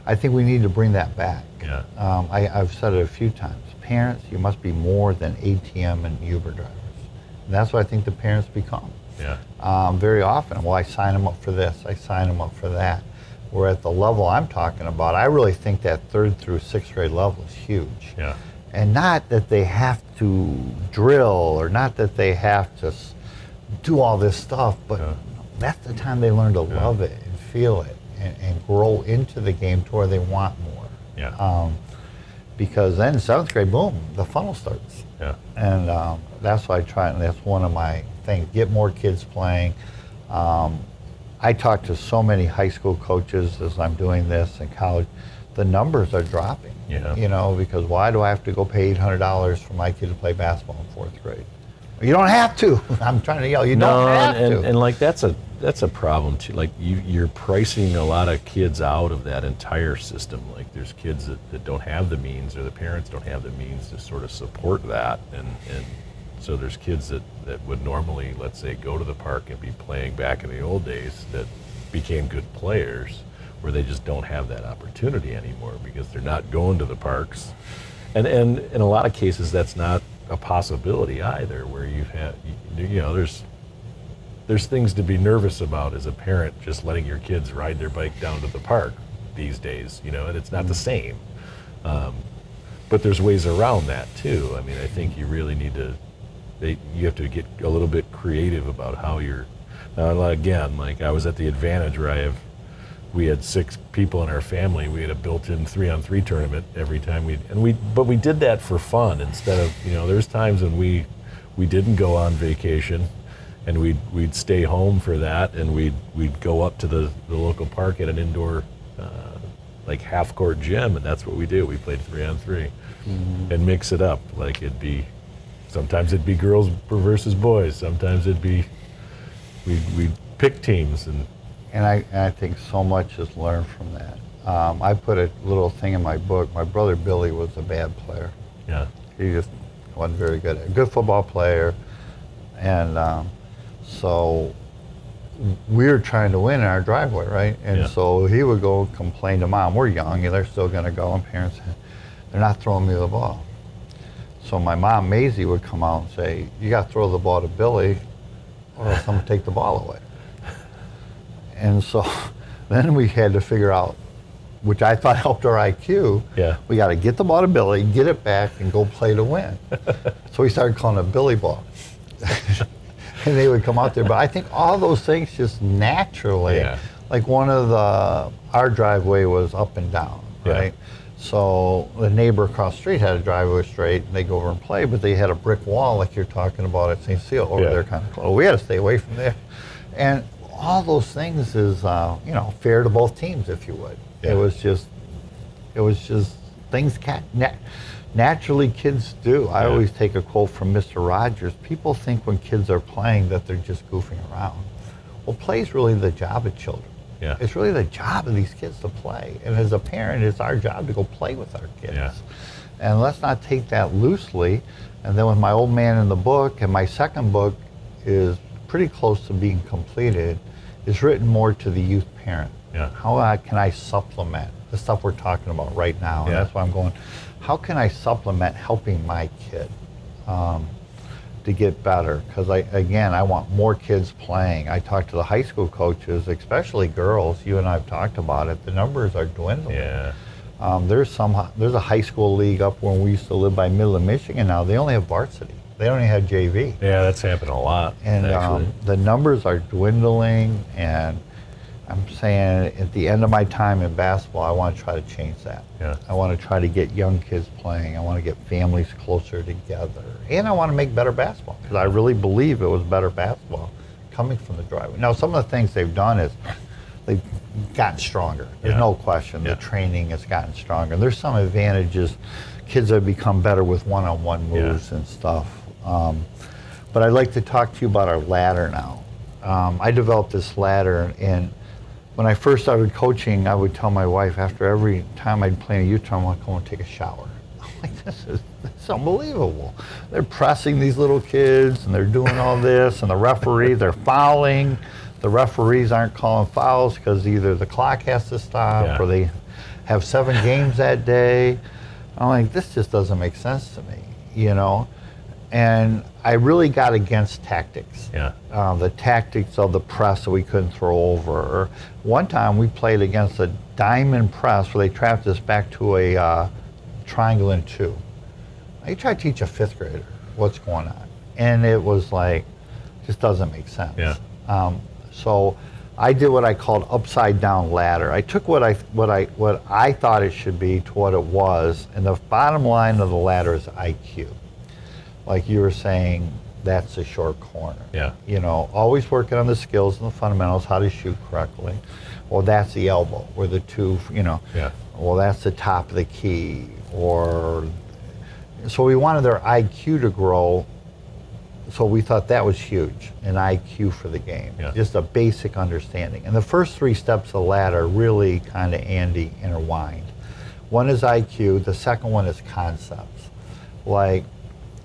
I think we need to bring that back. Yeah. I've said it a few times. Parents, you must be more than ATM and Uber drivers. And that's what I think the parents become. Yeah. Very often, well, I sign them up for this, I sign them up for that. We're at the level I'm talking about. I really think that 3rd through 6th grade level is huge. Yeah. And not that they have to drill, or not that they have to do all this stuff, but that's the time they learn to love it and feel it and grow into the game to where they want more. Yeah. Because then 7th grade, boom, the funnel starts. Yeah. And that's what I try, and that's one of my things, get more kids playing. I talk to so many high school coaches as I'm doing this in college. The numbers are dropping, Yeah. you know, because why do I have to go pay $800 for my kid to play basketball in 4th grade? You don't have to. I'm trying to yell, you don't have to. And like that's a problem too. Like you're pricing a lot of kids out of that entire system. Like there's kids that don't have the means, or the parents don't have the means to sort of support that, and so there's kids that would normally, let's say, go to the park and be playing back in the old days, that became good players, where they just don't have that opportunity anymore because they're not going to the parks. And in a lot of cases, that's not a possibility either, where you've had, you know, there's things to be nervous about as a parent, just letting your kids ride their bike down to the park these days, you know, and it's not the same. But there's ways around that too. I mean, I think you really need to, you have to get a little bit creative about how you're, now again, like I was at the Advantage where we had 6 people in our family. We had a built-in 3-on-3 tournament every time but we did that for fun instead of, you know, there's times when we didn't go on vacation, and we'd stay home for that, and we'd go up to the local park at an indoor like half-court gym, and that's what we do. We played 3-on-3 and mix it up. Like sometimes it'd be girls versus boys. Sometimes it'd be we'd pick teams. And I think so much is learned from that. I put a little thing in my book. My brother Billy was a bad player. Yeah. He just wasn't very good. A good football player. And so we were trying to win in our driveway, right? And so he would go complain to Mom. We're young, and they're still going to go. And parents, they're not throwing me the ball. So my mom, Maisie, would come out and say, you got to throw the ball to Billy, or else I'm going to take the ball away. And so then we had to figure out, which I thought helped our IQ, we got to get the ball to Billy, get it back, and go play to win. So we started calling it Billy ball. And they would come out there. But I think all those things just naturally, like our driveway was up and down, right? So the neighbor across the street had a driveway straight, and they go over and play, but they had a brick wall like you're talking about at St. Cecile over there kind of close. We had to stay away from there. And all those things is, you know, fair to both teams, if you would. It was just things naturally kids do. I always take a quote from Mr. Rogers. People think when kids are playing that they're just goofing around. Well, play is really the job of children. Yeah. It's really the job of these kids to play. And as a parent, it's our job to go play with our kids. Yeah. And let's not take that loosely. And then with my old man in the book, and my second book is pretty close to being completed, is written more to the youth parent. How can I supplement the stuff we're talking about right now? And that's why I'm going, how can I supplement helping my kid to get better? Because I want more kids playing. I talk to the high school coaches, especially girls. You and I have talked about it. The numbers are dwindling. There's a high school league up where we used to live by Midland, Michigan now. They only have varsity. They don't even have JV. Yeah, that's happened a lot. And the numbers are dwindling, and I'm saying at the end of my time in basketball, I want to try to change that. I want to try to get young kids playing. I want to get families closer together. And I want to make better basketball, because I really believe it was better basketball coming from the driveway. Now, some of the things they've done is they've gotten stronger. There's no question. The training has gotten stronger. There's some advantages. Kids have become better with one-on-one moves and stuff. But I'd like to talk to you about our ladder now. I developed this ladder, and when I first started coaching, I would tell my wife after every time I'd play in a youth tournament, I'd go and take a shower. I'm like, this is unbelievable. They're pressing these little kids, and they're doing all this, and the referees, they're fouling. The referees aren't calling fouls because either the clock has to stop or they have 7 games that day. I'm like, this just doesn't make sense to me, you know? And I really got against tactics. The tactics of the press that we couldn't throw over. Or one time we played against a diamond press where they trapped us back to a triangle and 2. You try to teach a 5th grader what's going on, and it was like, just doesn't make sense. So I did what I called upside down ladder. I took what I thought it should be to what it was, and the bottom line of the ladder is IQ. Like you were saying, that's the short corner. You know, always working on the skills and the fundamentals, how to shoot correctly. Well, that's the elbow, or the 2, you know. Well, that's the top of the key, or so we wanted their IQ to grow. So we thought that was huge, an IQ for the game, just a basic understanding. And the first 3 steps of the ladder really kind of, Andy, intertwined. One is IQ, the second one is concepts. Like,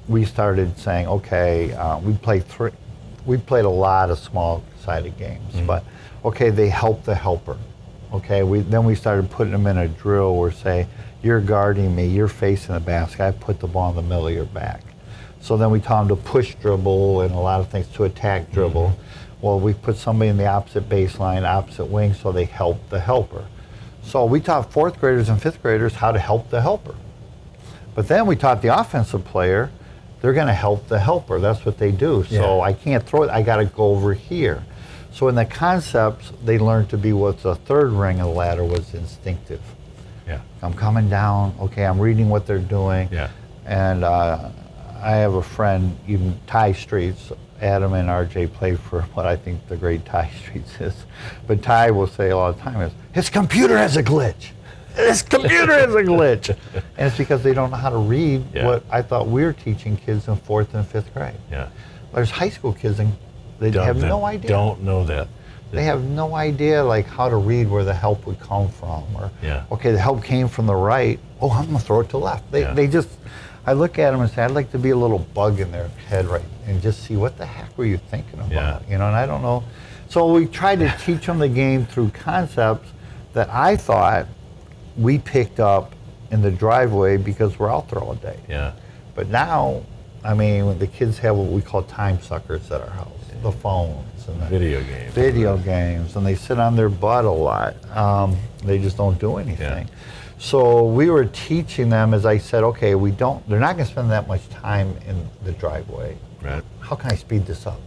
we started saying, okay, we played a lot of small-sided games, but okay, they help the helper. Okay, then we started putting them in a drill where, say, you're guarding me, you're facing the basket, I put the ball in the middle of your back. So then we taught them to push dribble and a lot of things, to attack dribble. Well, we put somebody in the opposite baseline, opposite wing, so they help the helper. So we taught 4th graders and 5th graders how to help the helper. But then we taught the offensive player, they're going to help the helper. That's what they do. So I can't throw it, I got to go over here. So in the concepts, they learned to be what the 3rd ring of the ladder was, instinctive. I'm coming down, okay, I'm reading what they're doing. And I have a friend, even Ty Streets, Adam and RJ play for what I think the great Ty Streets is. But Ty will say all the time, his computer has a glitch. His computer has a glitch. And it's because they don't know how to read what I thought we were teaching kids in 4th and 5th grade. There's high school kids and they have no idea. Don't know that. They have no idea like how to read where the help would come from. Or, okay, the help came from the right. Oh, I'm gonna throw it to the left. They just, I look at them and say, I'd like to be a little bug in their head right and just see what the heck were you thinking about, you know, and I don't know. So we tried to teach them the game through concepts that I thought we picked up in the driveway because we're out there all day. But now, I mean, when the kids have what we call time suckers at our house, the phones and the video games, and they sit on their butt a lot. They just don't do anything. So we were teaching them, as I said, okay, they're not going to spend that much time in the driveway. How can I speed this up?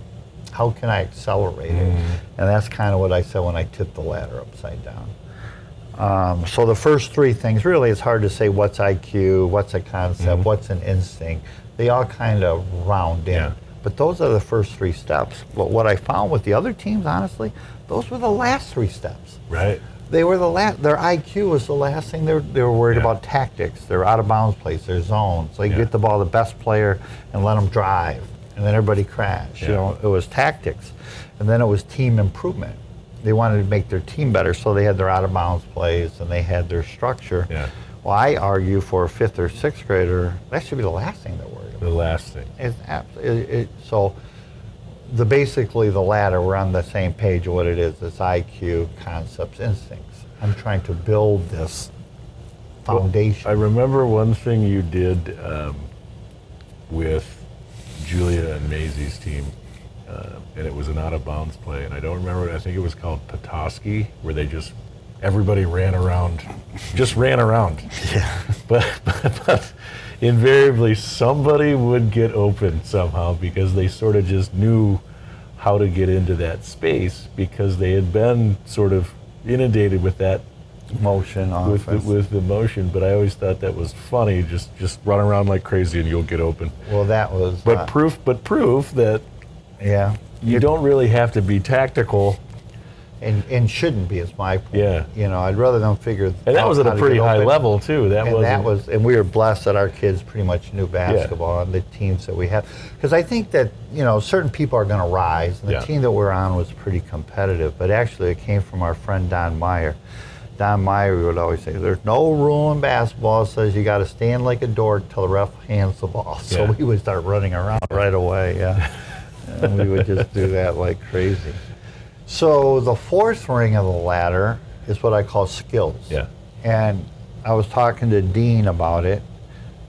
How can I accelerate it? And that's kind of what I said when I tipped the ladder upside down. So the first 3 things, really, it's hard to say what's IQ, what's a concept, what's an instinct. They all kind of round in. But those are the first 3 steps. But what I found with the other teams, honestly, those were the last 3 steps. They were the last. Their IQ was the last thing. They were worried about tactics. Their out of bounds plays, their zones. So you get the ball to the best player and let them drive, and then everybody crash. You know, it was tactics, and then it was team improvement. They wanted to make their team better, so they had their out of bounds plays and they had their structure. Well, I argue for a 5th or 6th grader, that should be the last thing they're worried about. The last thing. So basically the ladder, we're on the same page of what it is. It's IQ, concepts, instincts. I'm trying to build this foundation. Well, I remember one thing you did with Julia and Maisie's team, and it was an out of bounds play, and I don't remember, I think it was called Petoskey, where everybody ran around, just ran around. But invariably somebody would get open somehow because they sort of just knew how to get into that space because they had been sort of inundated with that motion, with the motion. But I always thought that was funny. Just run around like crazy and you'll get open. Well, that was. Proof that. You don't really have to be tactical and shouldn't be, is my point. Yeah. You know, I'd rather them figure And that out was at how a to pretty get high open. level too. And we were blessed that our kids pretty much knew basketball and the teams that we had. Because I think that, you know, certain people are going to rise, and the team that we're on was pretty competitive. But actually, it came from our friend Don Meyer. Don Meyer would always say, "There's no rule in basketball that says you got to stand like a dork till the ref hands the ball." So we would start running around right away. And we would just do that like crazy. So the fourth ring of the ladder is what I call skills. Yeah. And I was talking to Dean about it.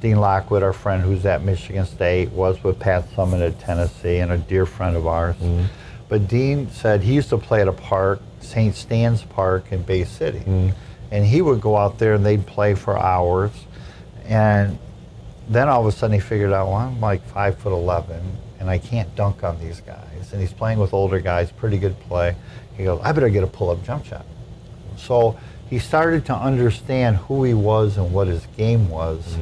Dean Lockwood, our friend who's at Michigan State, was with Pat Summit at Tennessee and a dear friend of ours. Mm-hmm. But Dean said he used to play at a park, St. Stan's Park in Bay City. Mm-hmm. And he would go out there and they'd play for hours. And then all of a sudden he figured out, well, I'm like 5'11", and I can't dunk on these guys. And he's playing with older guys, pretty good play. He goes, I better get a pull-up jump shot. So he started to understand who he was and what his game was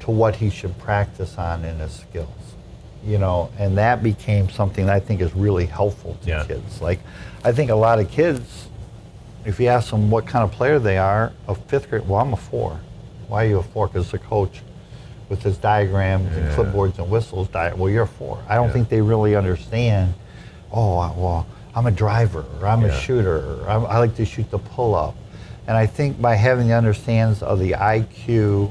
to what he should practice on in his skills. You know, and that became something that I think is really helpful to kids. Like, I think a lot of kids, if you ask them what kind of player they are, a fifth grade, well, I'm a 4. Why are you a 4? Because the coach, with his diagrams and clipboards and whistles, well, you're a 4. I don't think they really understand, well, I'm a driver, or I'm a shooter, or I like to shoot the pull-up. And I think by having the understands of the IQ,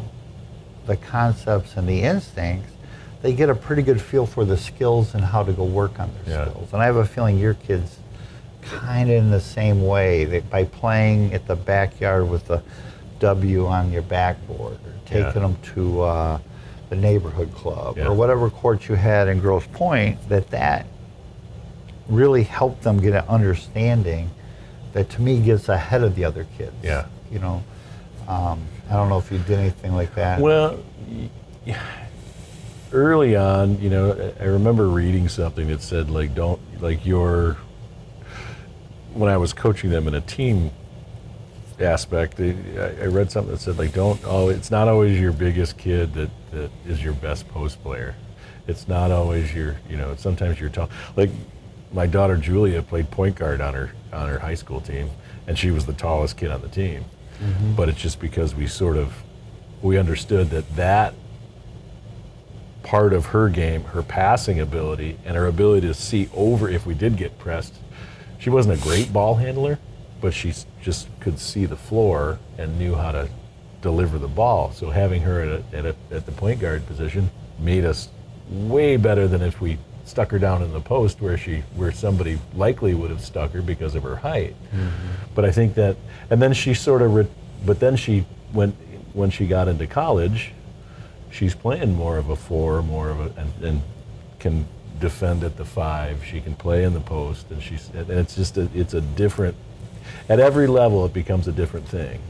the concepts, and the instincts, they get a pretty good feel for the skills and how to go work on their skills. And I have a feeling your kids kind of in the same way, that by playing at the backyard with the W on your backboard, or taking them to the neighborhood club, or whatever court you had in Grosse Pointe, that really helped them get an understanding that, to me, gets ahead of the other kids. Yeah. You know, I don't know if you did anything like that. Well, early on, you know, I remember reading something that said, like, when I was coaching them in a team aspect, I read something that said, like, it's not always your biggest kid that is your best post player. It's not always it's sometimes your tall. Like, my daughter Julia played point guard on her high school team, and she was the tallest kid on the team. Mm-hmm. But it's just because we understood that part of her game, her passing ability, and her ability to see over if we did get pressed. She wasn't a great ball handler, but she just could see the floor and knew how to deliver the ball. So having her at the point guard position made us way better than if we stuck her down in the post where somebody likely would have stuck her because of her height. Mm-hmm. But I think that, and then she when she got into college, she's playing more of a 4, and can defend at the 5. She can play in the post, and it's just it's a different. At every level, it becomes a different thing.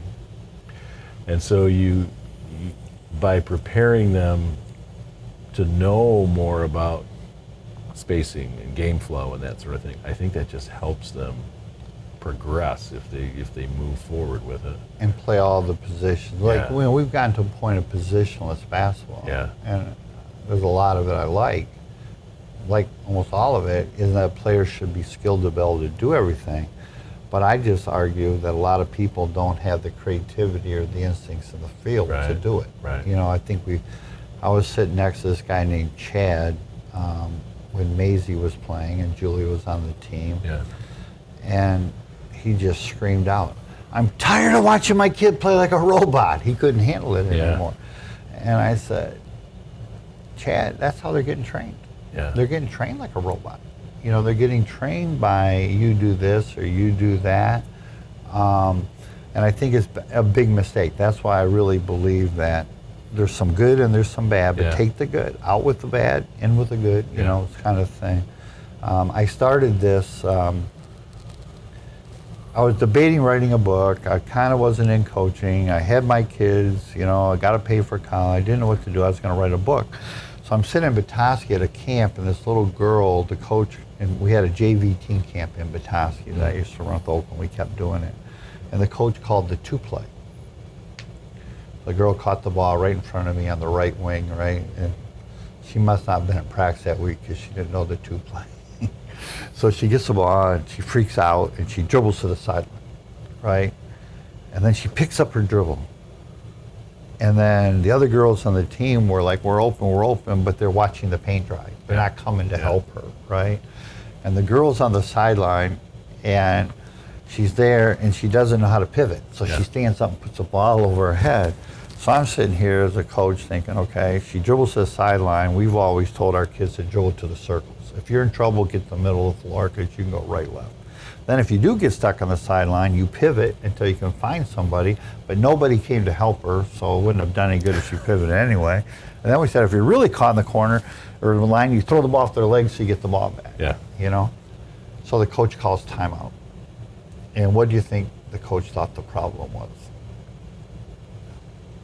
And so you by preparing them to know more about spacing and game flow and that sort of thing, I think that just helps them progress if they move forward with it and play all the positions. Like, we've gotten to a point of positionless basketball. Yeah. And there's a lot of it I like almost all of it, is that players should be skilled to be able to do everything. But I just argue that a lot of people don't have the creativity or the instincts in the field to do it. Right. You know, I was sitting next to this guy named Chad when Maisie was playing and Julia was on the team. Yeah. And he just screamed out, "I'm tired of watching my kid play like a robot." He couldn't handle it anymore. And I said, Chad, that's how they're getting trained. Yeah. They're getting trained like a robot. You know, they're getting trained by, you do this or you do that. And I think it's a big mistake. That's why I really believe that there's some good and there's some bad, but take the good, out with the bad, in with the good, you know, it's kind of thing. I started this, I was debating writing a book. I kind of wasn't in coaching. I had my kids, you know, I got to pay for college. I didn't know what to do. I was going to write a book. So I'm sitting in Betoski at a camp, and this little girl, the coach, and we had a JV team camp in Betoski that I used to run with Oakland. We kept doing it. And the coach called the 2-play. The girl caught the ball right in front of me on the right wing, right? And she must not have been at practice that week because she didn't know the 2-play. So she gets the ball and she freaks out and she dribbles to the sideline, right? And then she picks up her dribble. And then the other girls on the team were like, we're open, but they're watching the paint dry. They're not coming to help her, right? And the girl's on the sideline, and she's there, and she doesn't know how to pivot. So she stands up and puts the ball over her head. So I'm sitting here as a coach thinking, okay, she dribbles to the sideline. We've always told our kids to dribble to the circles. If you're in trouble, get to the middle of the floor because you can go right, left. Then if you do get stuck on the sideline, you pivot until you can find somebody, but nobody came to help her, so it wouldn't have done any good if she pivoted anyway. And then we said, if you're really caught in the corner or the line, you throw the ball off their legs so you get the ball back. Yeah. You know? So the coach calls timeout. And what do you think the coach thought the problem was?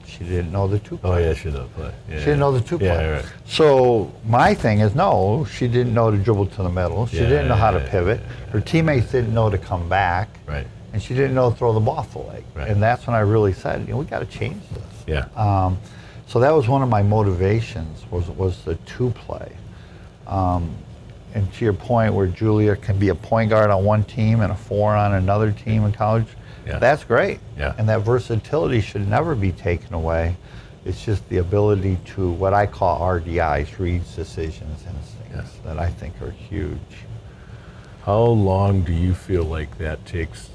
She didn't know the two play. Oh, yeah, she didn't play. Yeah, She didn't know the two play. Yeah, right. So my thing is, no, she didn't know to dribble to the middle. She didn't know how to pivot. Her teammates didn't know to come back. Right. And she didn't know to throw the ball off the leg. Right. And that's when I really said, we got to change this. Yeah. So that was one of my motivations was the two play. And to your point where Julia can be a point guard on one team and a 4 on another team in college, that's great. Yeah. And that versatility should never be taken away. It's just the ability to, what I call RDIs, reads, decisions, instincts, that I think are huge. How long do you feel like that takes?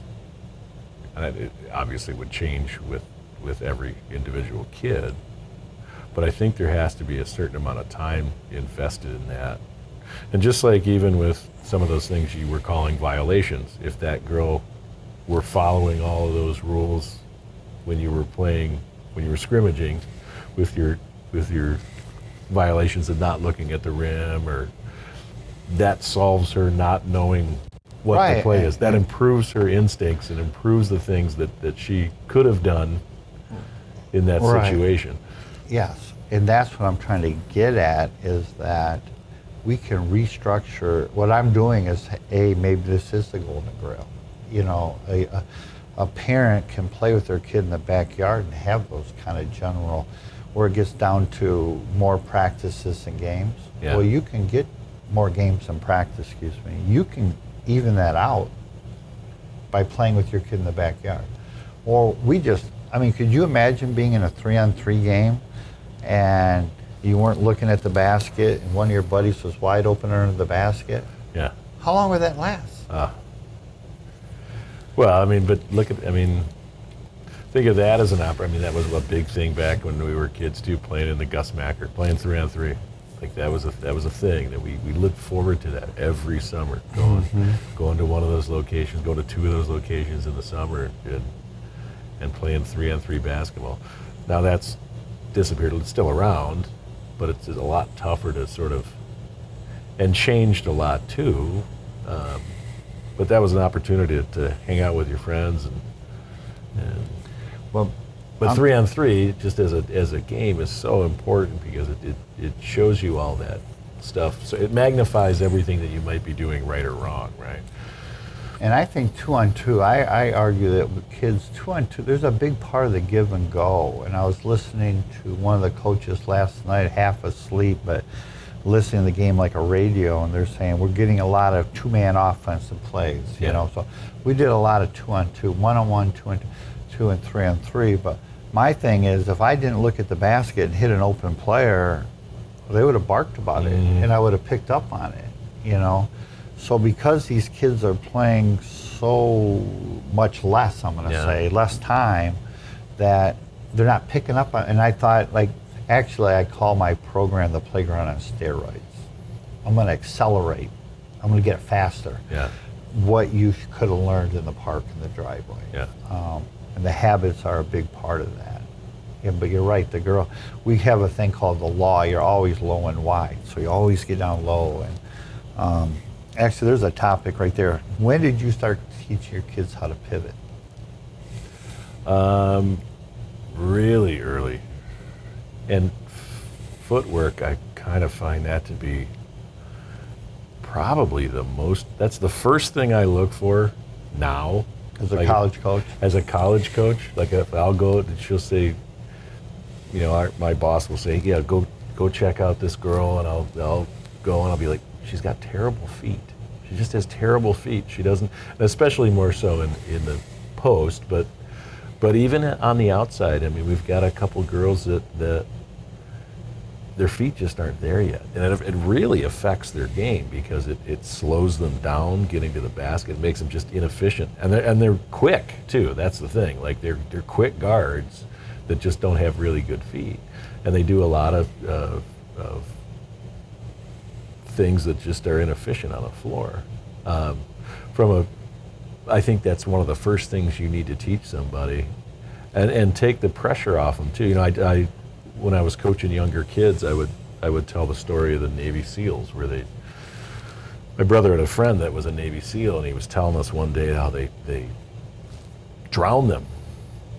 And it obviously would change with every individual kid, but I think there has to be a certain amount of time invested in that. And just like even with some of those things you were calling violations, if that girl were following all of those rules when you were playing, when you were scrimmaging, with your violations of not looking at the rim, or that solves her not knowing what the play is. That improves her instincts and improves the things that she could have done in that situation. Yes, and that's what I'm trying to get at, is that we can restructure. What I'm doing is, maybe this is the golden grail. A parent can play with their kid in the backyard and have those kind of general, where it gets down to more practices and games. Yeah. Well, you can get more games and practice, you can even that out by playing with your kid in the backyard. Or could you imagine being in a 3-on-3 game and you weren't looking at the basket and one of your buddies was wide open under the basket? Yeah. How long would that last? But think of that as an that was a big thing back when we were kids too, playing in the Gus Macker, playing 3-on-3. Like that was a thing that we looked forward to that every summer, going to one of those locations, go to 2 of those locations in the summer, and playing 3-on-3 basketball. Now that's disappeared. It's still around, but it's a lot tougher to sort of, and changed a lot too. But that was an opportunity to hang out with your friends But 3-on-3, just as a game, is so important because it shows you all that stuff. So it magnifies everything that you might be doing right or wrong, right? And I think 2-on-2, I argue that with kids, 2-on-2, there's a big part of the give and go. And I was listening to one of the coaches last night, half asleep, but listening to the game like a radio, and they're saying we're getting a lot of 2-man offensive plays, So we did a lot of 2-on-2, 1-on-1, 2-on-2, and 3-on-3. But my thing is, if I didn't look at the basket and hit an open player, they would have barked about it, and I would have picked up on it, So because these kids are playing so much less, I'm going to say, less time, that they're not picking up on it. And I thought, actually, I call my program the playground on steroids. I'm going to accelerate. I'm going to get faster. Yeah. What you could have learned in the park and the driveway. Yeah. And the habits are a big part of that. Yeah, but you're right, we have a thing called the law. You're always low and wide. So you always get down low. And actually, there's a topic right there. When did you start teaching your kids how to pivot? Really early. And footwork, I kind of find that to be probably that's the first thing I look for now. As a college coach? As a college coach. Like if I'll go, she'll say, my boss will say, go check out this girl, and I'll go and I'll be like, she's got terrible feet. She just has terrible feet. She doesn't, especially more so in the post, but even on the outside. I mean, we've got a couple girls that their feet just aren't there yet, and it really affects their game because it slows them down getting to the basket. It makes them just inefficient, and they're quick too. That's the thing. Like they're quick guards that just don't have really good feet, and they do a lot of things that just are inefficient on the floor. I think that's one of the first things you need to teach somebody, and take the pressure off them too. You know, I when I was coaching younger kids, I would tell the story of the Navy SEALs where my brother had a friend that was a Navy SEAL, and he was telling us one day how they drown them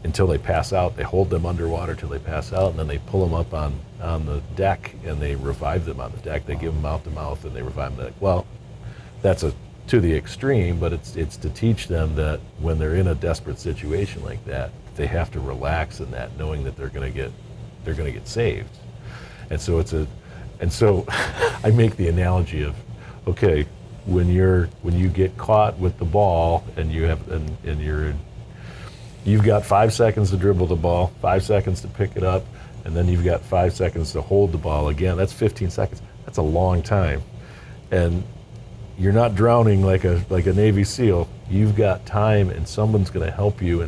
until they pass out. They hold them underwater till they pass out, and then they pull them up on the deck and they revive them on the deck. They give them mouth to mouth and they revive them. Well, that's to the extreme, but it's to teach them that when they're in a desperate situation like that, they have to relax in that, knowing that they're going to get saved. And so I make the analogy of, okay, when you get caught with the ball and you've got 5 seconds to dribble the ball, 5 seconds to pick it up, and then you've got 5 seconds to hold the ball again. That's 15 seconds. That's a long time. And you're not drowning like a Navy SEAL. You've got time, and someone's going to help you,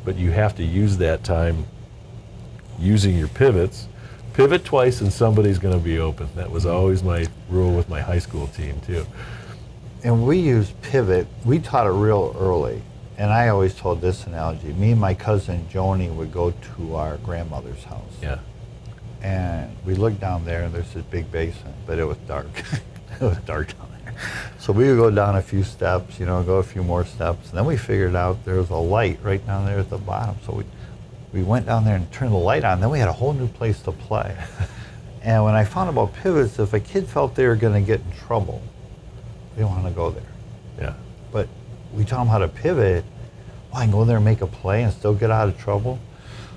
but you have to use that time using your pivots. Pivot twice and somebody's going to be open. That was always my rule with my high school team too. And we use pivot. We taught it real early. And I always told this analogy. Me and my cousin Joni would go to our grandmother's house. Yeah. And we looked down there, and there's this big basin, but it was dark. It was dark down there. So we would go down a few steps, go a few more steps. And then we figured out there was a light right down there at the bottom. So we went down there and turned the light on. Then we had a whole new place to play. And when I found about pivots, if a kid felt they were going to get in trouble, they didn't want to go there. Yeah. But we taught them how to pivot. Well, I can go there and make a play and still get out of trouble.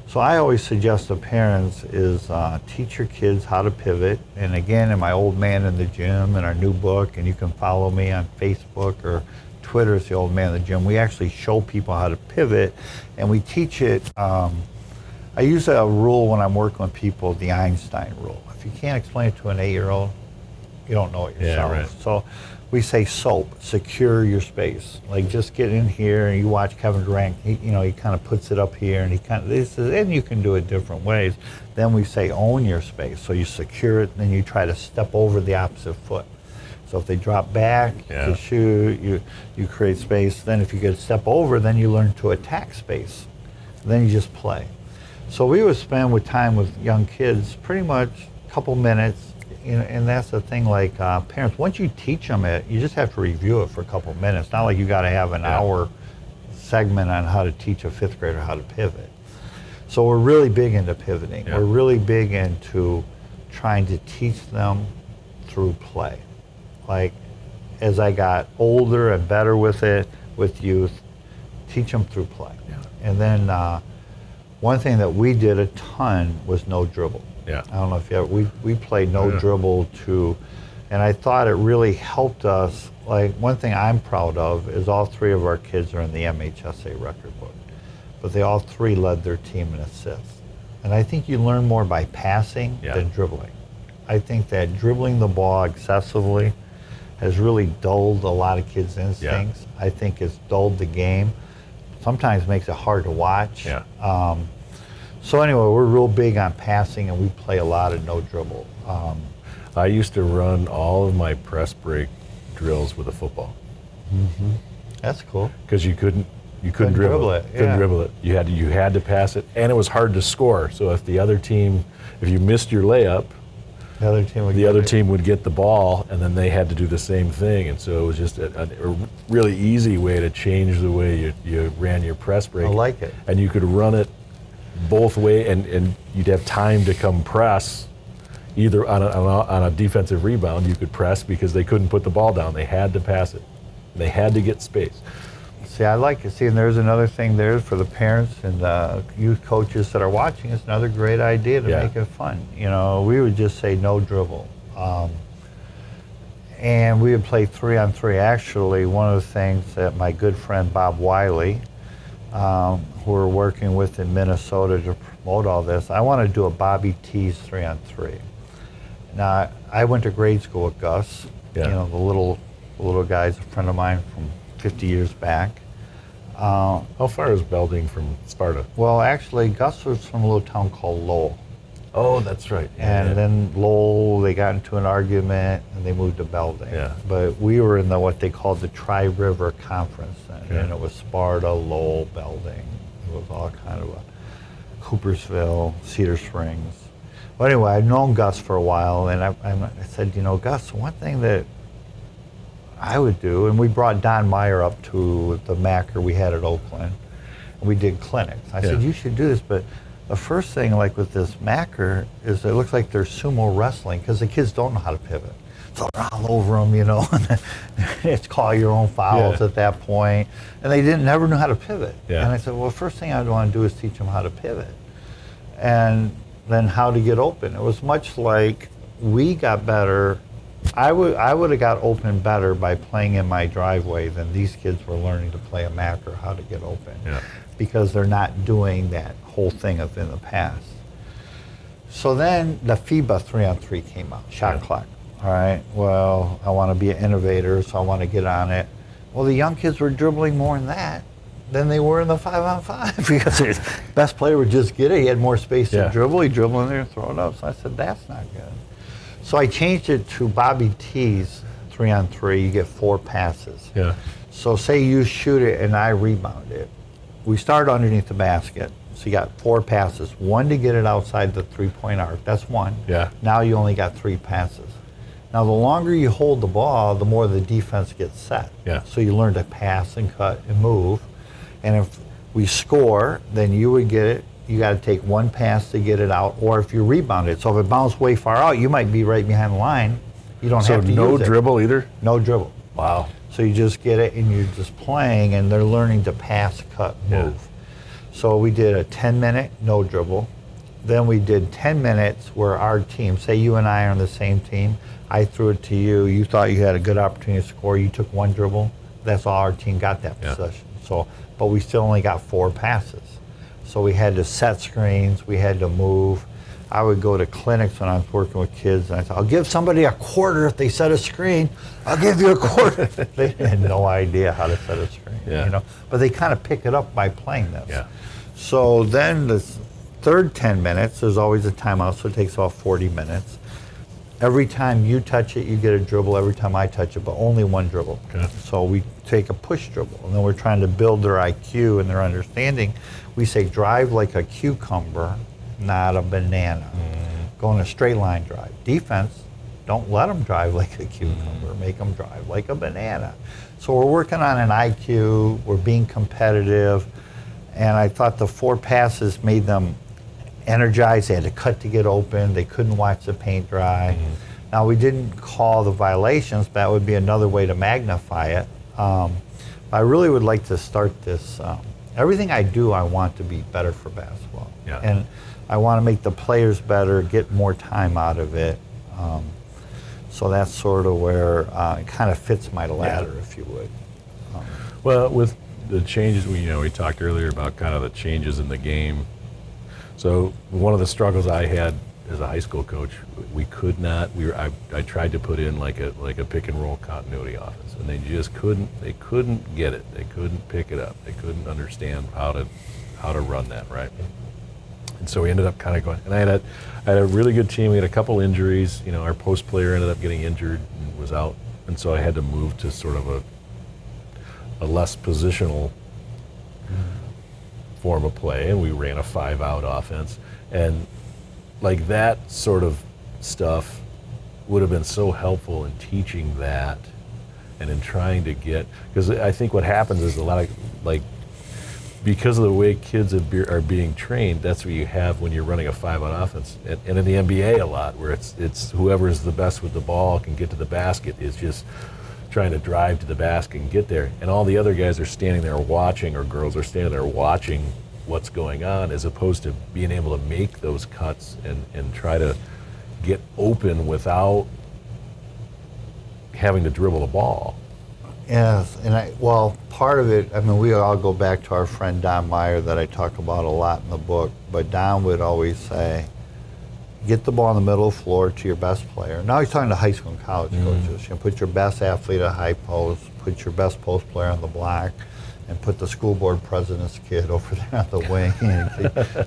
So I always suggest to parents is teach your kids how to pivot. And again, in my Old Man in the Gym and our new book, and you can follow me on Facebook or Twitter, it's the Old Man in the Gym. We actually show people how to pivot, and we teach it. I use a rule when I'm working with people, the Einstein rule. If you can't explain it to an 8-year-old, you don't know it yourself. Yeah, right. So we say SOAP, secure your space. Like just get in here, and you watch Kevin Durant. He kind of puts it up here, and and you can do it different ways. Then we say own your space. So you secure it, and then you try to step over the opposite foot. So if they drop back to shoot, you create space. Then if you get a step over, then you learn to attack space. Then you just play. So we would spend time with young kids pretty much a couple minutes. And that's the thing, like parents, once you teach them it, you just have to review it for a couple minutes. Not like you got to have an hour segment on how to teach a 5th grader how to pivot. So we're really big into pivoting. Yeah. We're really big into trying to teach them through play. Like as I got older and better with it, with youth, teach them through play. Yeah. And then one thing that we did a ton was no dribble. Yeah. I don't know if you ever, we played no dribble too, and I thought it really helped us. Like one thing I'm proud of is all 3 of our kids are in the MHSA record book, but they all 3 led their team in assists. And I think you learn more by passing than dribbling. I think that dribbling the ball excessively has really dulled a lot of kids' instincts. I think it's dulled the game. Sometimes makes it hard to watch. So anyway, we're real big on passing, and we play a lot of no dribble. I used to run all of my press break drills with a football. Mm-hmm. That's cool. Because you couldn't dribble it. Couldn't dribble it. You had to pass it, and it was hard to score. So if you missed your layup, the other team would get the ball, and then they had to do the same thing. And so it was just a really easy way to change the way you ran your press break. I like it. And you could run it both way, and you'd have time to come press. Either on a defensive rebound, you could press because they couldn't put the ball down. They had to pass it. They had to get space. See, I like it. See, and there's another thing there for the parents and youth coaches that are watching. It's another great idea to make it fun. We would just say no dribble. And we would play 3-on-3. Actually, one of the things that my good friend Bob Wiley, who we're working with in Minnesota to promote all this, I want to do a Bobby T's 3-on-3. Now, I went to grade school with Gus. Yeah. You know, the little guy's a friend of mine from 50 years back. How far is Belding from Sparta? Well, actually, Gus was from a little town called Lowell. Oh, that's right. And then Lowell, they got into an argument and they moved to Belding. Yeah. But we were in what they called the Tri-River Conference then. And it was Sparta, Lowell, Belding. It was all kind of a Coopersville, Cedar Springs. Well, anyway, I'd known Gus for a while, and I said, you know, Gus, one thing that I would do, and we brought Don Meyer up to the Macker we had at Oakland, and we did clinics. I said, you should do this, but the first thing, like with this Macker, is it looks like they're sumo wrestling, because the kids don't know how to pivot. So they're all over them, you know, and it's call your own fouls at that point, and they never knew how to pivot. Yeah. And I said, well, the first thing I'd want to do is teach them how to pivot, and then how to get open. It was much like we got better. I would have got open better by playing in my driveway than these kids were learning to play a Macker, how to get open, because they're not doing that whole thing of in the past. So then the FIBA 3-on-3 came out, shot clock. All right, well, I want to be an innovator, so I want to get on it. Well, the young kids were dribbling more in that than they were in the 5-on-5 because the best player would just get it. He had more space to dribble. He'd dribble in there and throw it up. So I said, that's not good. So I changed it to Bobby T's 3-on-3. You get 4 passes. Yeah. So say you shoot it and I rebound it. We start underneath the basket. So you got 4 passes. 1 to get it outside the 3-point arc. That's 1. Yeah. Now you only got 3 passes. Now the longer you hold the ball, the more the defense gets set. Yeah. So you learn to pass and cut and move. And if we score, then you would get it. You got to take 1 pass to get it out, or if you rebound it. So if it bounced way far out, you might be right behind the line. You don't have to use it. So no dribble either? No dribble. Wow. So you just get it and you're just playing, and they're learning to pass, cut, move. So we did a 10-minute no dribble. Then we did 10 minutes where our team, say you and I are on the same team, I threw it to you, you thought you had a good opportunity to score, you took 1 dribble, that's all our team got that possession. So, but we still only got 4 passes. So we had to set screens, we had to move. I would go to clinics when I was working with kids, and I said, I'll give somebody a quarter if they set a screen. I'll give you a quarter. They had no idea how to set a screen, you know. But they kind of pick it up by playing this. Yeah. So then the third 10 minutes, there's always a timeout, so it takes about 40 minutes. Every time you touch it, you get a dribble. Every time I touch it, but only 1 dribble. Okay. So we take a push dribble, and then we're trying to build their IQ and their understanding. We say drive like a cucumber, not a banana. Go in a straight line drive. Defense, don't let them drive like a cucumber. Make them drive like a banana. So we're working on an IQ. We're being competitive. And I thought the 4 passes made them energized. They had to cut to get open. They couldn't watch the paint dry. Now, we didn't call the violations, but that would be another way to magnify it. I really would like to start this. Everything I do, I want to be better for basketball. Yeah. And I want to make the players better, get more time out of it. So that's sort of where it kind of fits my ladder, if you would. Well, with the changes, we talked earlier about kind of the changes in the game. So one of the struggles I had as a high school coach, we could not. I tried to put in like a pick and roll continuity offense, and they just couldn't. They couldn't get it. They couldn't pick it up. They couldn't understand how to run that right. And so we ended up kind of going. And I had a really good team. We had a couple injuries. Our post player ended up getting injured and was out, and so I had to move to sort of a less positional form of play, and we ran a 5-out offense. And like that sort of stuff would have been so helpful in teaching that and in trying to get, because I think what happens is a lot of, because of the way kids are being trained, that's what you have when you're running a 5-out offense. And in the NBA a lot, where it's whoever is the best with the ball can get to the basket is just trying to drive to the basket and get there. And all the other guys are standing there watching, or girls are standing there watching what's going on, as opposed to being able to make those cuts and try to get open without having to dribble the ball. Yes, and well, part of it, I mean, we all go back to our friend Don Meyer that I talk about a lot in the book, but Don would always say, get the ball in the middle of the floor to your best player. Now he's talking to high school and college coaches. You know, put your best athlete at high post, put your best post player on the block, and put the school board president's kid over there on the wing, and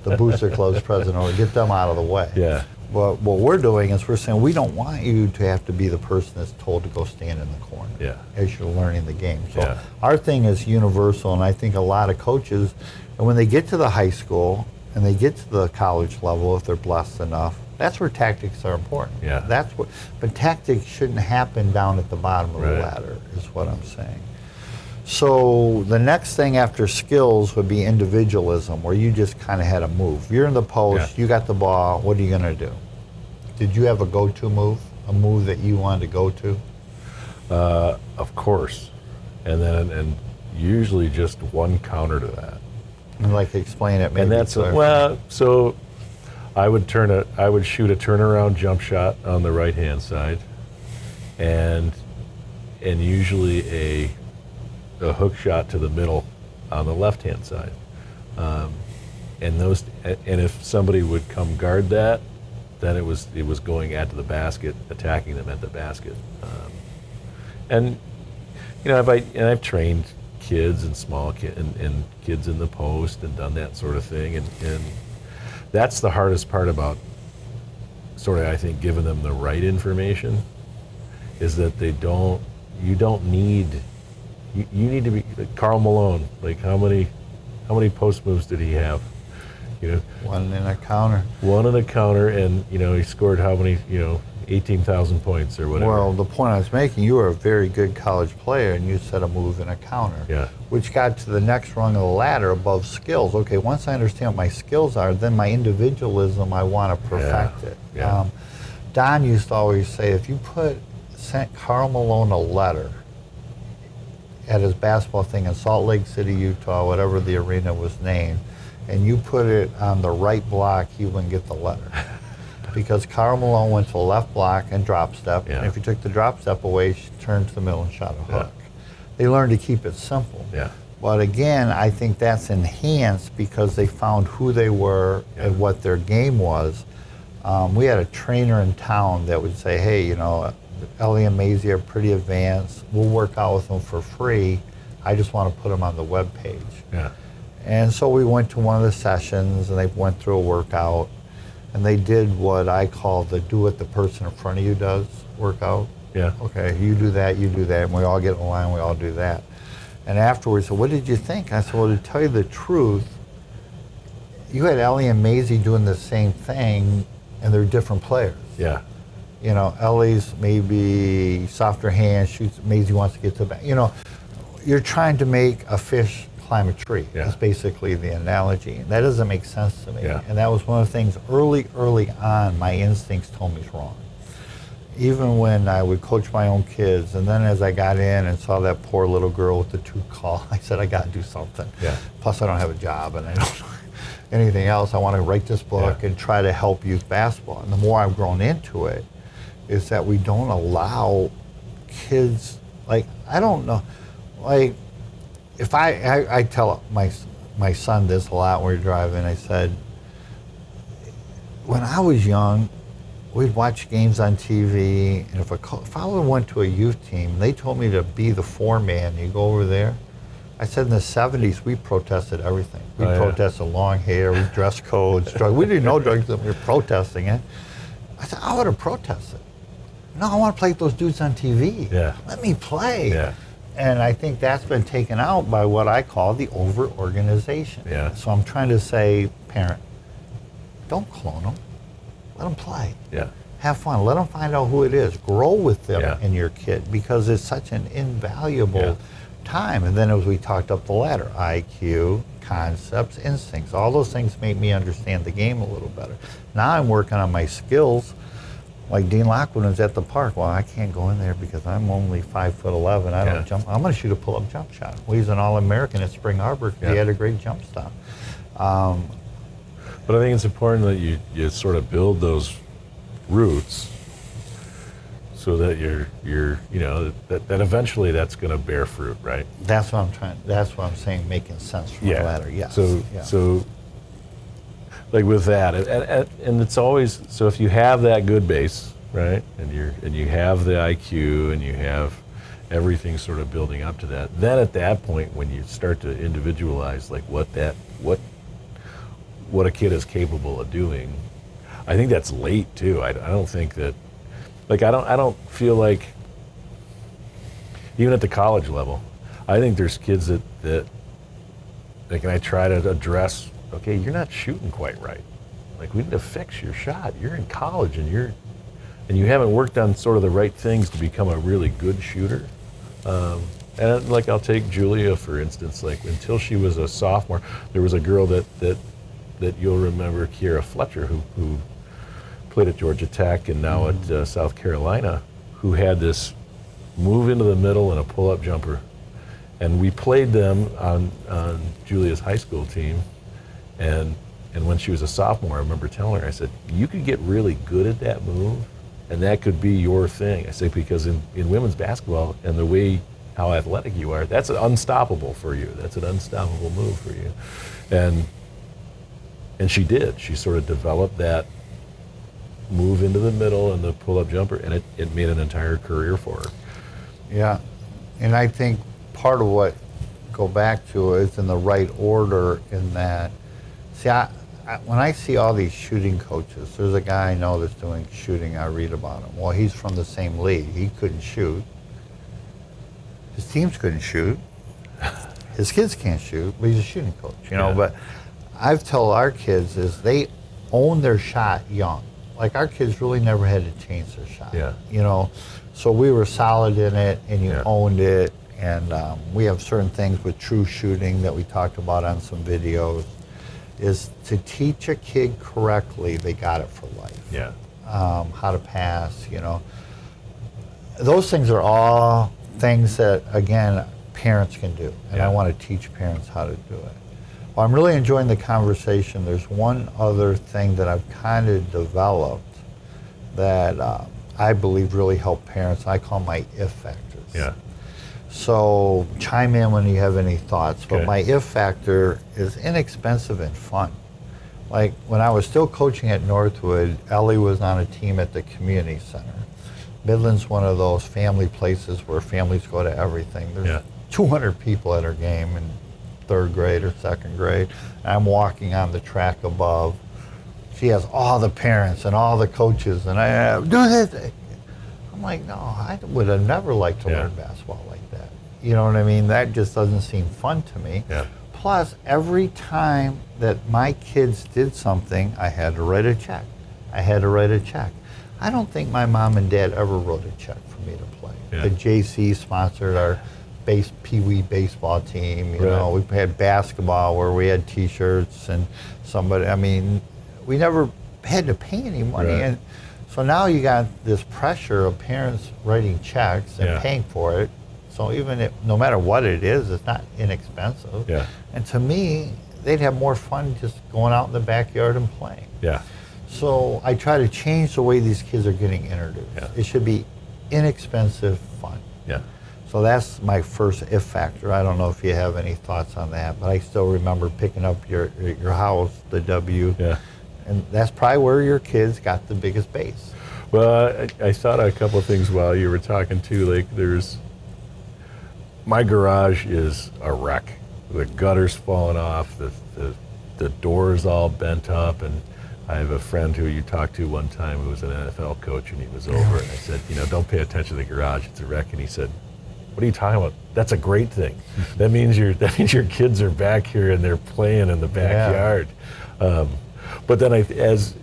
the booster club's president over, get them out of the way. Yeah. But what we're doing is we're saying we don't want you to have to be the person that's told to go stand in the corner as you're learning the game. So our thing is universal, and I think a lot of coaches, and when they get to the high school and they get to the college level, if they're blessed enough, that's where tactics are important. Yeah. That's what, but tactics shouldn't happen down at the bottom of the ladder, is what I'm saying. So the next thing after skills would be individualism, where you just kind of had to move. You're in the post, you got the ball, what are you going to do? Did you have a go-to move, a move that you wanted to go to? Of course. And usually just one counter to that. And like explain it maybe. And that's, so I would shoot a turnaround jump shot on the right-hand side, and usually a hook shot to the middle on the left-hand side. And if somebody would come guard that, then it was going at the basket, attacking them at the basket. And you know, I've trained kids and small kids and kids in the post and done that sort of thing, and that's the hardest part about sort of, I think, giving them the right information, is that you need to be like Karl Malone. Like how many post moves did he have? You know, one in a counter. One in a counter, and you know, he scored how many? 18,000 points or whatever. Well, the point I was making, you were a very good college player, and you set a move in a counter, which got to the next rung of the ladder above skills. Okay, once I understand what my skills are, then my individualism, I want to perfect it. Yeah. Don used to always say, if you sent Karl Malone a letter at his basketball thing in Salt Lake City, Utah, whatever the arena was named, and you put it on the right block, he wouldn't get the letter. Because Karl Malone went to the left block and drop step, and if you took the drop step away, she turned to the middle and shot a hook. They learned to keep it simple. But again, I think that's enhanced because they found who they were and what their game was. We had a trainer in town that would say, hey, you know, Ellie and Maisie are pretty advanced. We'll work out with them for free. I just want to put them on the web page. And so we went to one of the sessions, and they went through a workout, and they did what I call the do what the person in front of you does workout. Okay, you do that, and we all get in line, we all do that. And afterwards, so what did you think? I said, well, to tell you the truth, you had Ellie and Maisie doing the same thing, and they're different players. You know, Ellie's maybe softer hand, shoots, Maisie wants to get to the back. You know, you're trying to make a fish climb a tree. That's basically the analogy. And that doesn't make sense to me. And that was one of the things early on my instincts told me was wrong. Even when I would coach my own kids, and then as I got in and saw that poor little girl with the tooth call, I said, I got to do something. Plus, I don't have a job, and I don't know anything else. I want to write this book and try to help youth basketball. And the more I've grown into it, is that we don't allow kids, like, I don't know, like, if I tell my son this a lot when we're driving, I said, when I was young, we'd watch games on TV, and if I went to a youth team, they told me to be the foreman, you go over there. I said in the 70s, we protested everything. We protested long hair, we dress codes, drugs. We didn't know drugs, we were protesting it. I said, I would have protested. No, I want to play with those dudes on TV. Let me play. And I think that's been taken out by what I call the over-organization. So I'm trying to say, parent, don't clone them. Let them play. Have fun. Let them find out who it is. Grow with them and your kid, because it's such an invaluable time. And then as we talked up the ladder, IQ, concepts, instincts, all those things make me understand the game a little better. Now I'm working on my skills. Like Dean Lockwood was at the park. Well, I can't go in there because I'm only 5'11". I don't jump. I'm going to shoot a pull-up jump shot. Well, he's an All-American at Spring Arbor. He had a great jump stop. But I think it's important that you sort of build those roots so that you're that eventually that's going to bear fruit, right? That's what I'm saying, making sense from the latter. Yes. So like with that, and it's always, so if you have that good base, right, and you have the IQ and you have everything sort of building up to that, then at that point when you start to individualize like what a kid is capable of doing, I think that's late too. I don't think that, like, I don't feel like, even at the college level, I think there's kids that like, and I try to address, okay, you're not shooting quite right. Like, we need to fix your shot. You're in college and you haven't worked on sort of the right things to become a really good shooter. And like, I'll take Julia, for instance, like until she was a sophomore, there was a girl that you'll remember, Kiera Fletcher, who played at Georgia Tech and now at South Carolina, who had this move into the middle and a pull-up jumper. And we played them on Julia's high school team. And when she was a sophomore, I remember telling her, I said, you could get really good at that move, and that could be your thing. I say, because in women's basketball and the way how athletic you are, that's unstoppable for you. That's an unstoppable move for you. And she did. She sort of developed that move into the middle and the pull-up jumper, and it made an entire career for her. Yeah, and I think part of what go back to is in the right order in that, see, when I see all these shooting coaches, there's a guy I know that's doing shooting, I read about him. Well, he's from the same league. He couldn't shoot. His teams couldn't shoot. His kids can't shoot, but he's a shooting coach, you know. But I've told our kids is they own their shot young. Like, our kids really never had to change their shot. Yeah. You know, so we were solid in it, and you owned it. And we have certain things with true shooting that we talked about on some videos, is to teach a kid correctly, they got it for life. Yeah. How to pass, you know. Those things are all things that, again, parents can do. And I want to teach parents how to do it. Well, I'm really enjoying the conversation. There's one other thing that I've kind of developed that I believe really help parents. I call my if factors. Yeah. So chime in when you have any thoughts. Okay. But my if factor is inexpensive and fun. Like, when I was still coaching at Northwood, Ellie was on a team at the community center. Midland's one of those family places where families go to everything. There's 200 people at her game in third grade or second grade. I'm walking on the track above. She has all the parents and all the coaches, and I do this. I'm like, no, I would have never liked to learn basketball like that. You know what I mean? That just doesn't seem fun to me. Yeah. Plus, every time that my kids did something, I had to write a check. I don't think my mom and dad ever wrote a check for me to play. Yeah. The JC sponsored our Pee Wee baseball team. You know, we had basketball where we had T-shirts and somebody. I mean, we never had to pay any money, and so now you got this pressure of parents writing checks and paying for it. So even if, no matter what it is, it's not inexpensive. Yeah. And to me, they'd have more fun just going out in the backyard and playing. Yeah. So I try to change the way these kids are getting introduced. Yeah. It should be inexpensive fun. Yeah. So that's my first if factor. I don't know if you have any thoughts on that, but I still remember picking up your house, the W. Yeah. And that's probably where your kids got the biggest base. Well, I thought a couple of things while you were talking too. Like, my garage is a wreck. The gutter's falling off, the door's all bent up, and I have a friend who you talked to one time who was an NFL coach, and he was over, and I said, don't pay attention to the garage, it's a wreck. And he said, what are you talking about? That's a great thing. That means your kids are back here and they're playing in the backyard. But then as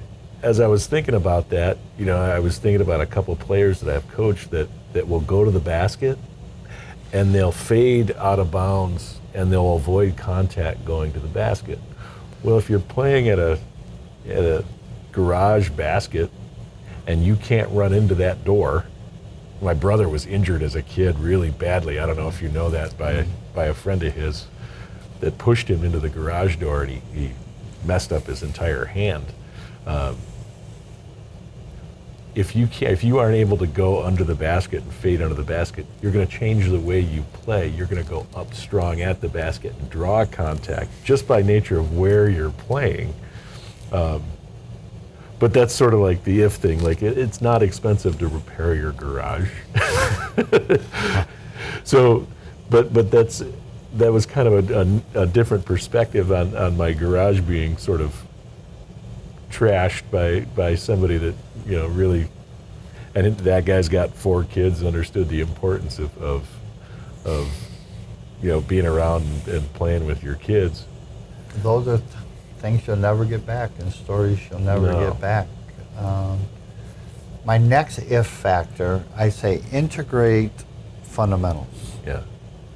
I was thinking about that, I was thinking about a couple of players that I've coached that will go to the basket and they'll fade out of bounds and they'll avoid contact going to the basket. Well, if you're playing at a garage basket and you can't run into that door. My brother was injured as a kid really badly. I don't know if you know that, by a friend of his that pushed him into the garage door, and he messed up his entire hand. if you aren't able to go under the basket and fade under the basket, you're going to change the way you play. You're going to go up strong at the basket and draw contact just by nature of where you're playing. But that's sort of like the if thing. Like it's not expensive to repair your garage. So, but that was kind of a different perspective on my garage being sort of trashed by somebody that, you know, really, and that guy's got 4 kids and understood the importance of you know, being around and playing with your kids. Those are things you'll never get back and stories you'll never get back. My next if factor, I say integrate fundamentals. Yeah.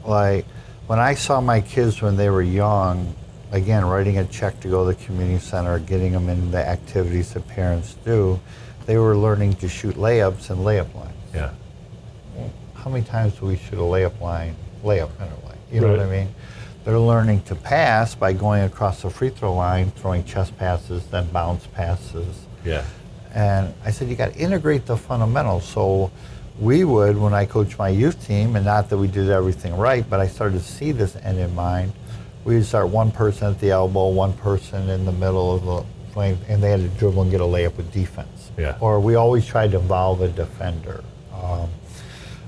Like when I saw my kids when they were young, again, writing a check to go to the community center, getting them into the activities that parents do, they were learning to shoot layups and layup lines. Yeah. How many times do we shoot a layup line, layup kind of line? You know what I mean? They're learning to pass by going across the free throw line, throwing chest passes, then bounce passes. Yeah. And I said, you got to integrate the fundamentals. So we would, when I coached my youth team, and not that we did everything right, but I started to see this end in mind, we would start one person at the elbow, one person in the middle of the flame, and they had to dribble and get a layup with defense. Yeah. Or we always tried to involve a defender.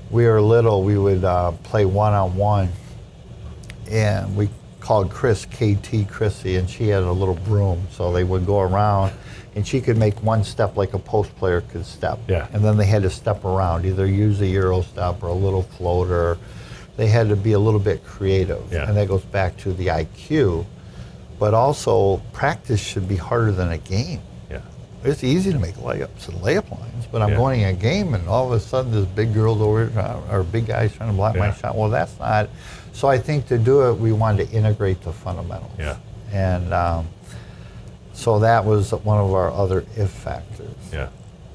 We were little, we would play one-on-one, and we called Chris KT Chrissy, and she had a little broom, so they would go around, and she could make one step like a post player could step. Yeah. And then they had to step around, either use a Euro step or a little floater. They had to be a little bit creative. Yeah. And that goes back to the IQ. But also, practice should be harder than a game. Yeah. It's easy to make layups and layup lines, but I'm Yeah. going in a game and all of a sudden this big girl's over here, or big guy's trying to block my Yeah. shot. Well, that's not. So I think to do it, we wanted to integrate the fundamentals. Yeah. And so that was one of our other if factors. Yeah.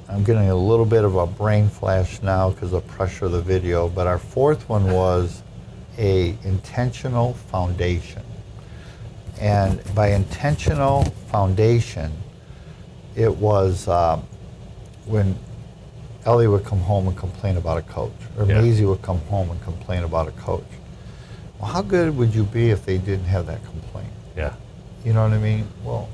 I'm getting a little bit of a brain flash now because of pressure of the video, but our fourth one was a intentional foundation. And by intentional foundation, it was when Ellie would come home and complain about a coach, or Yeah. Maisie would come home and complain about a coach. Well, how good would you be if they didn't have that complaint? Yeah. You know what I mean? Well,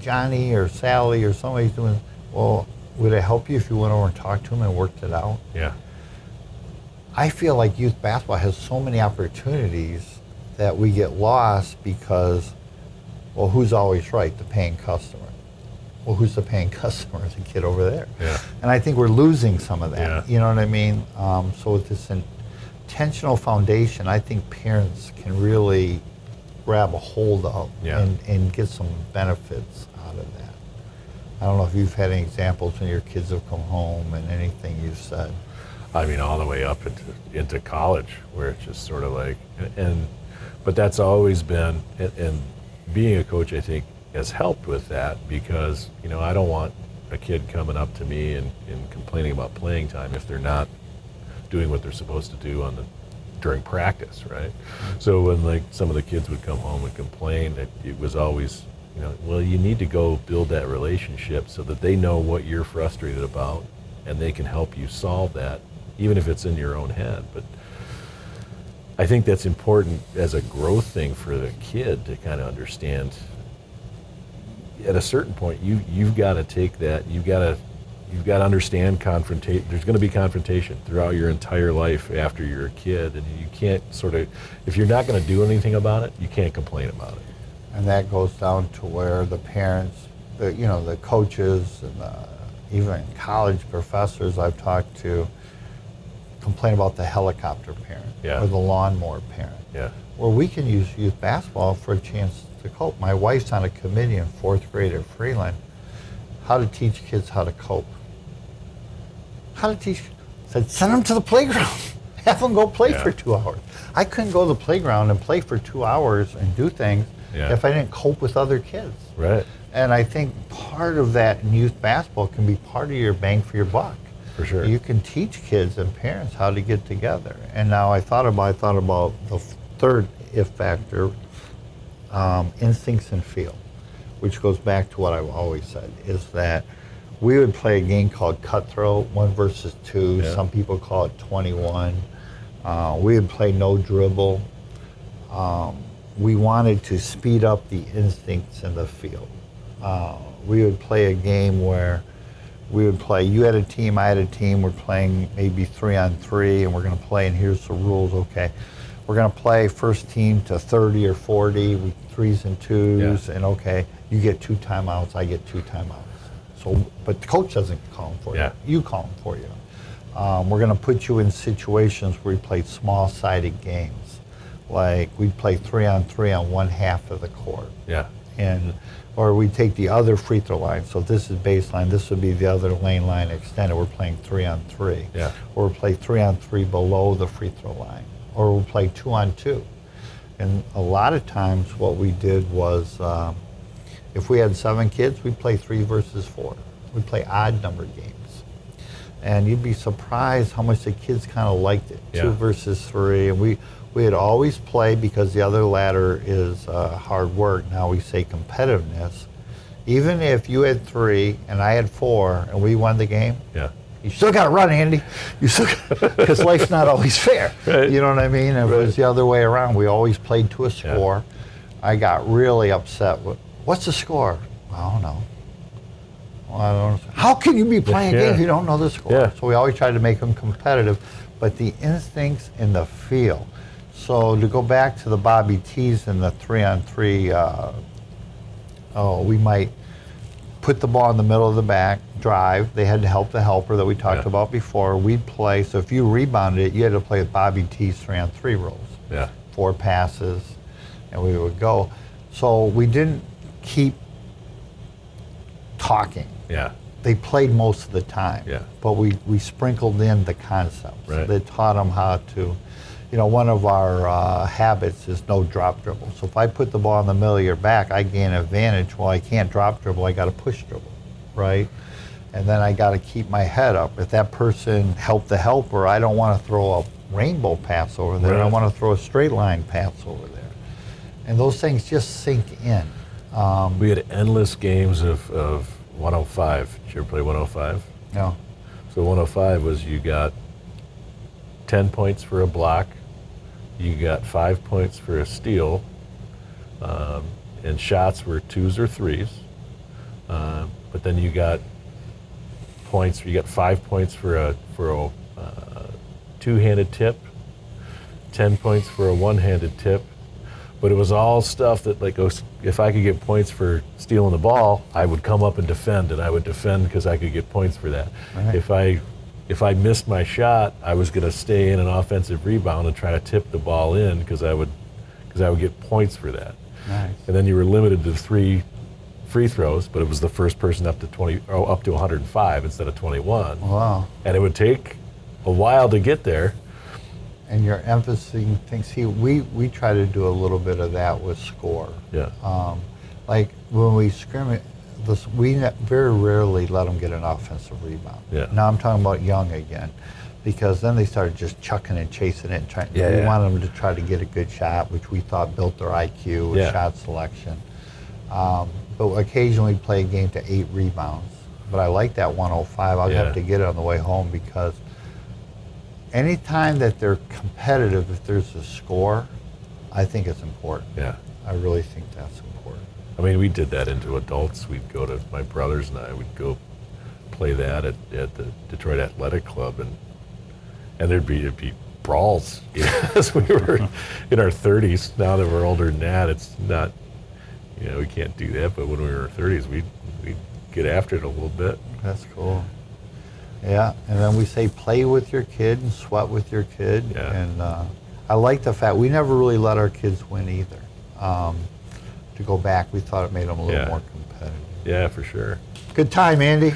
Johnny or Sally or somebody's doing, well, would it help you if you went over and talked to them and worked it out? Yeah. I feel like youth basketball has so many opportunities that we get lost because, well, who's always right? The paying customer. Well, who's the paying customer? The kid over there. Yeah. And I think we're losing some of that. Yeah. You know what I mean? So with this intentional foundation, I think parents can really grab a hold of Yeah. and get some benefits out of that. I don't know if you've had any examples when your kids have come home and anything you've said. I mean, all the way up into college, where it's just sort of like, but that's always been, and being a coach, I think, has helped with that because, you know, I don't want a kid coming up to me and complaining about playing time if they're not doing what they're supposed to do during practice, right? So when like some of the kids would come home and complain, it was always, you know, well, you need to go build that relationship so that they know what you're frustrated about and they can help you solve that, even if it's in your own head. But I think that's important as a growth thing for the kid to kind of understand. At a certain point, you've got to take that. You've got to understand confrontation. There's going to be confrontation throughout your entire life after you're a kid, and you can't sort of, if you're not going to do anything about it, you can't complain about it. And that goes down to where the parents, the coaches, and even college professors I've talked to complain about the helicopter parent Yeah. or the lawnmower parent. Yeah. Well, we can use youth basketball for a chance to cope. My wife's on a committee in 4th grade at Freeland, how to teach kids how to cope. How to teach, said send them to the playground. Have them go play Yeah. for 2 hours. I couldn't go to the playground and play for 2 hours and do things Yeah. if I didn't cope with other kids. Right. And I think part of that in youth basketball can be part of your bang for your buck. For sure. You can teach kids and parents how to get together. And now I thought about the third if factor, instincts and feel, which goes back to what I've always said, is that we would play a game called Cutthroat, 1 versus 2. Yeah. Some people call it 21. We would play no dribble. We wanted to speed up the instincts in the field. We would play a game where we would play, you had a team, I had a team, we're playing maybe 3-on-3, and we're going to play, and here's the rules, okay. We're going to play first team to 30 or 40, with 3s and 2s, and okay, you get 2 timeouts, I get 2 timeouts. So, but the coach doesn't call them for you. You call them for you. We're going to put you in situations where we play small-sided games. Like we'd play 3-on-3 on one half of the court. Or we take the other free throw line. So this is baseline. This would be the other lane line extended. We're playing 3-on-3. Or we'll play 3-on-3 below the free throw line. Or we'll play 2-on-2. And a lot of times what we did was, if we had 7 kids, we'd play 3 versus 4. We'd play odd number games. And you'd be surprised how much the kids kind of liked it. 2 versus 3. And we had always play, because the other ladder is hard work. Now we say competitiveness. Even if you had 3 and I had 4 and we won the game, you still got to run, Andy. You still, because life's not always fair. You know what I mean? If it was the other way around, we always played to a score. I got really upset with, what's the score? I don't know. Well, I don't know. How can you be playing a game if you don't know the score? So we always tried to make them competitive, but the instincts in the field. So to go back to the Bobby T's and the 3-on-3, we might put the ball in the middle of the back, drive. They had to help the helper that we talked about before. We'd play, so if you rebounded it, you had to play with Bobby T's 3-on-3 rules. 4 passes, and we would go. So we didn't keep talking. They played most of the time. But we sprinkled in the concepts. They taught them how to, one of our habits is no drop dribble. So if I put the ball in the middle of your back, I gain an advantage. Well, I can't drop dribble, I got to push dribble, right? And then I got to keep my head up. If that person helped the helper, I don't want to throw a rainbow pass over there. I want to throw a straight line pass over there. And those things just sink in. We had endless games of 105. Did you ever play 105? No. So 105 was, you got 10 points for a block, you got 5 points for a steal, and shots were 2s or 3s. But then you got points. You got 5 points for a two-handed tip, 10 points for a one-handed tip. But it was all stuff that, like, if I could get points for stealing the ball, I would come up and defend, and I would defend because I could get points for that. If I missed my shot, I was going to stay in an offensive rebound and try to tip the ball in because I would get points for that. And then you were limited to 3 free throws, but it was the first person up to 105 instead of 21. Wow. And it would take a while to get there. And you're emphasizing things. See, we try to do a little bit of that with score. Like when we scrimmage, we very rarely let them get an offensive rebound. Now I'm talking about young again, because then they started just chucking and chasing it and trying. We wanted them to try to get a good shot, which we thought built their IQ with shot selection. But occasionally we'd play a game to 8 rebounds. But I like that 105. I'll have to get it on the way home, because anytime that they're competitive, if there's a score, I think it's important. I really think that's important. I mean, we did that into adults. We'd go to, my brothers and I would go play that at the Detroit Athletic Club, and it'd be brawls as we were in our 30s. Now that we're older than that, it's not, we can't do that. But when we were in our 30s, we'd get after it a little bit. That's cool. Yeah, and then we say play with your kid and sweat with your kid. And I like the fact we never really let our kids win either. To go back, we thought it made them a little more competitive. Yeah, for sure. Good time, Andy.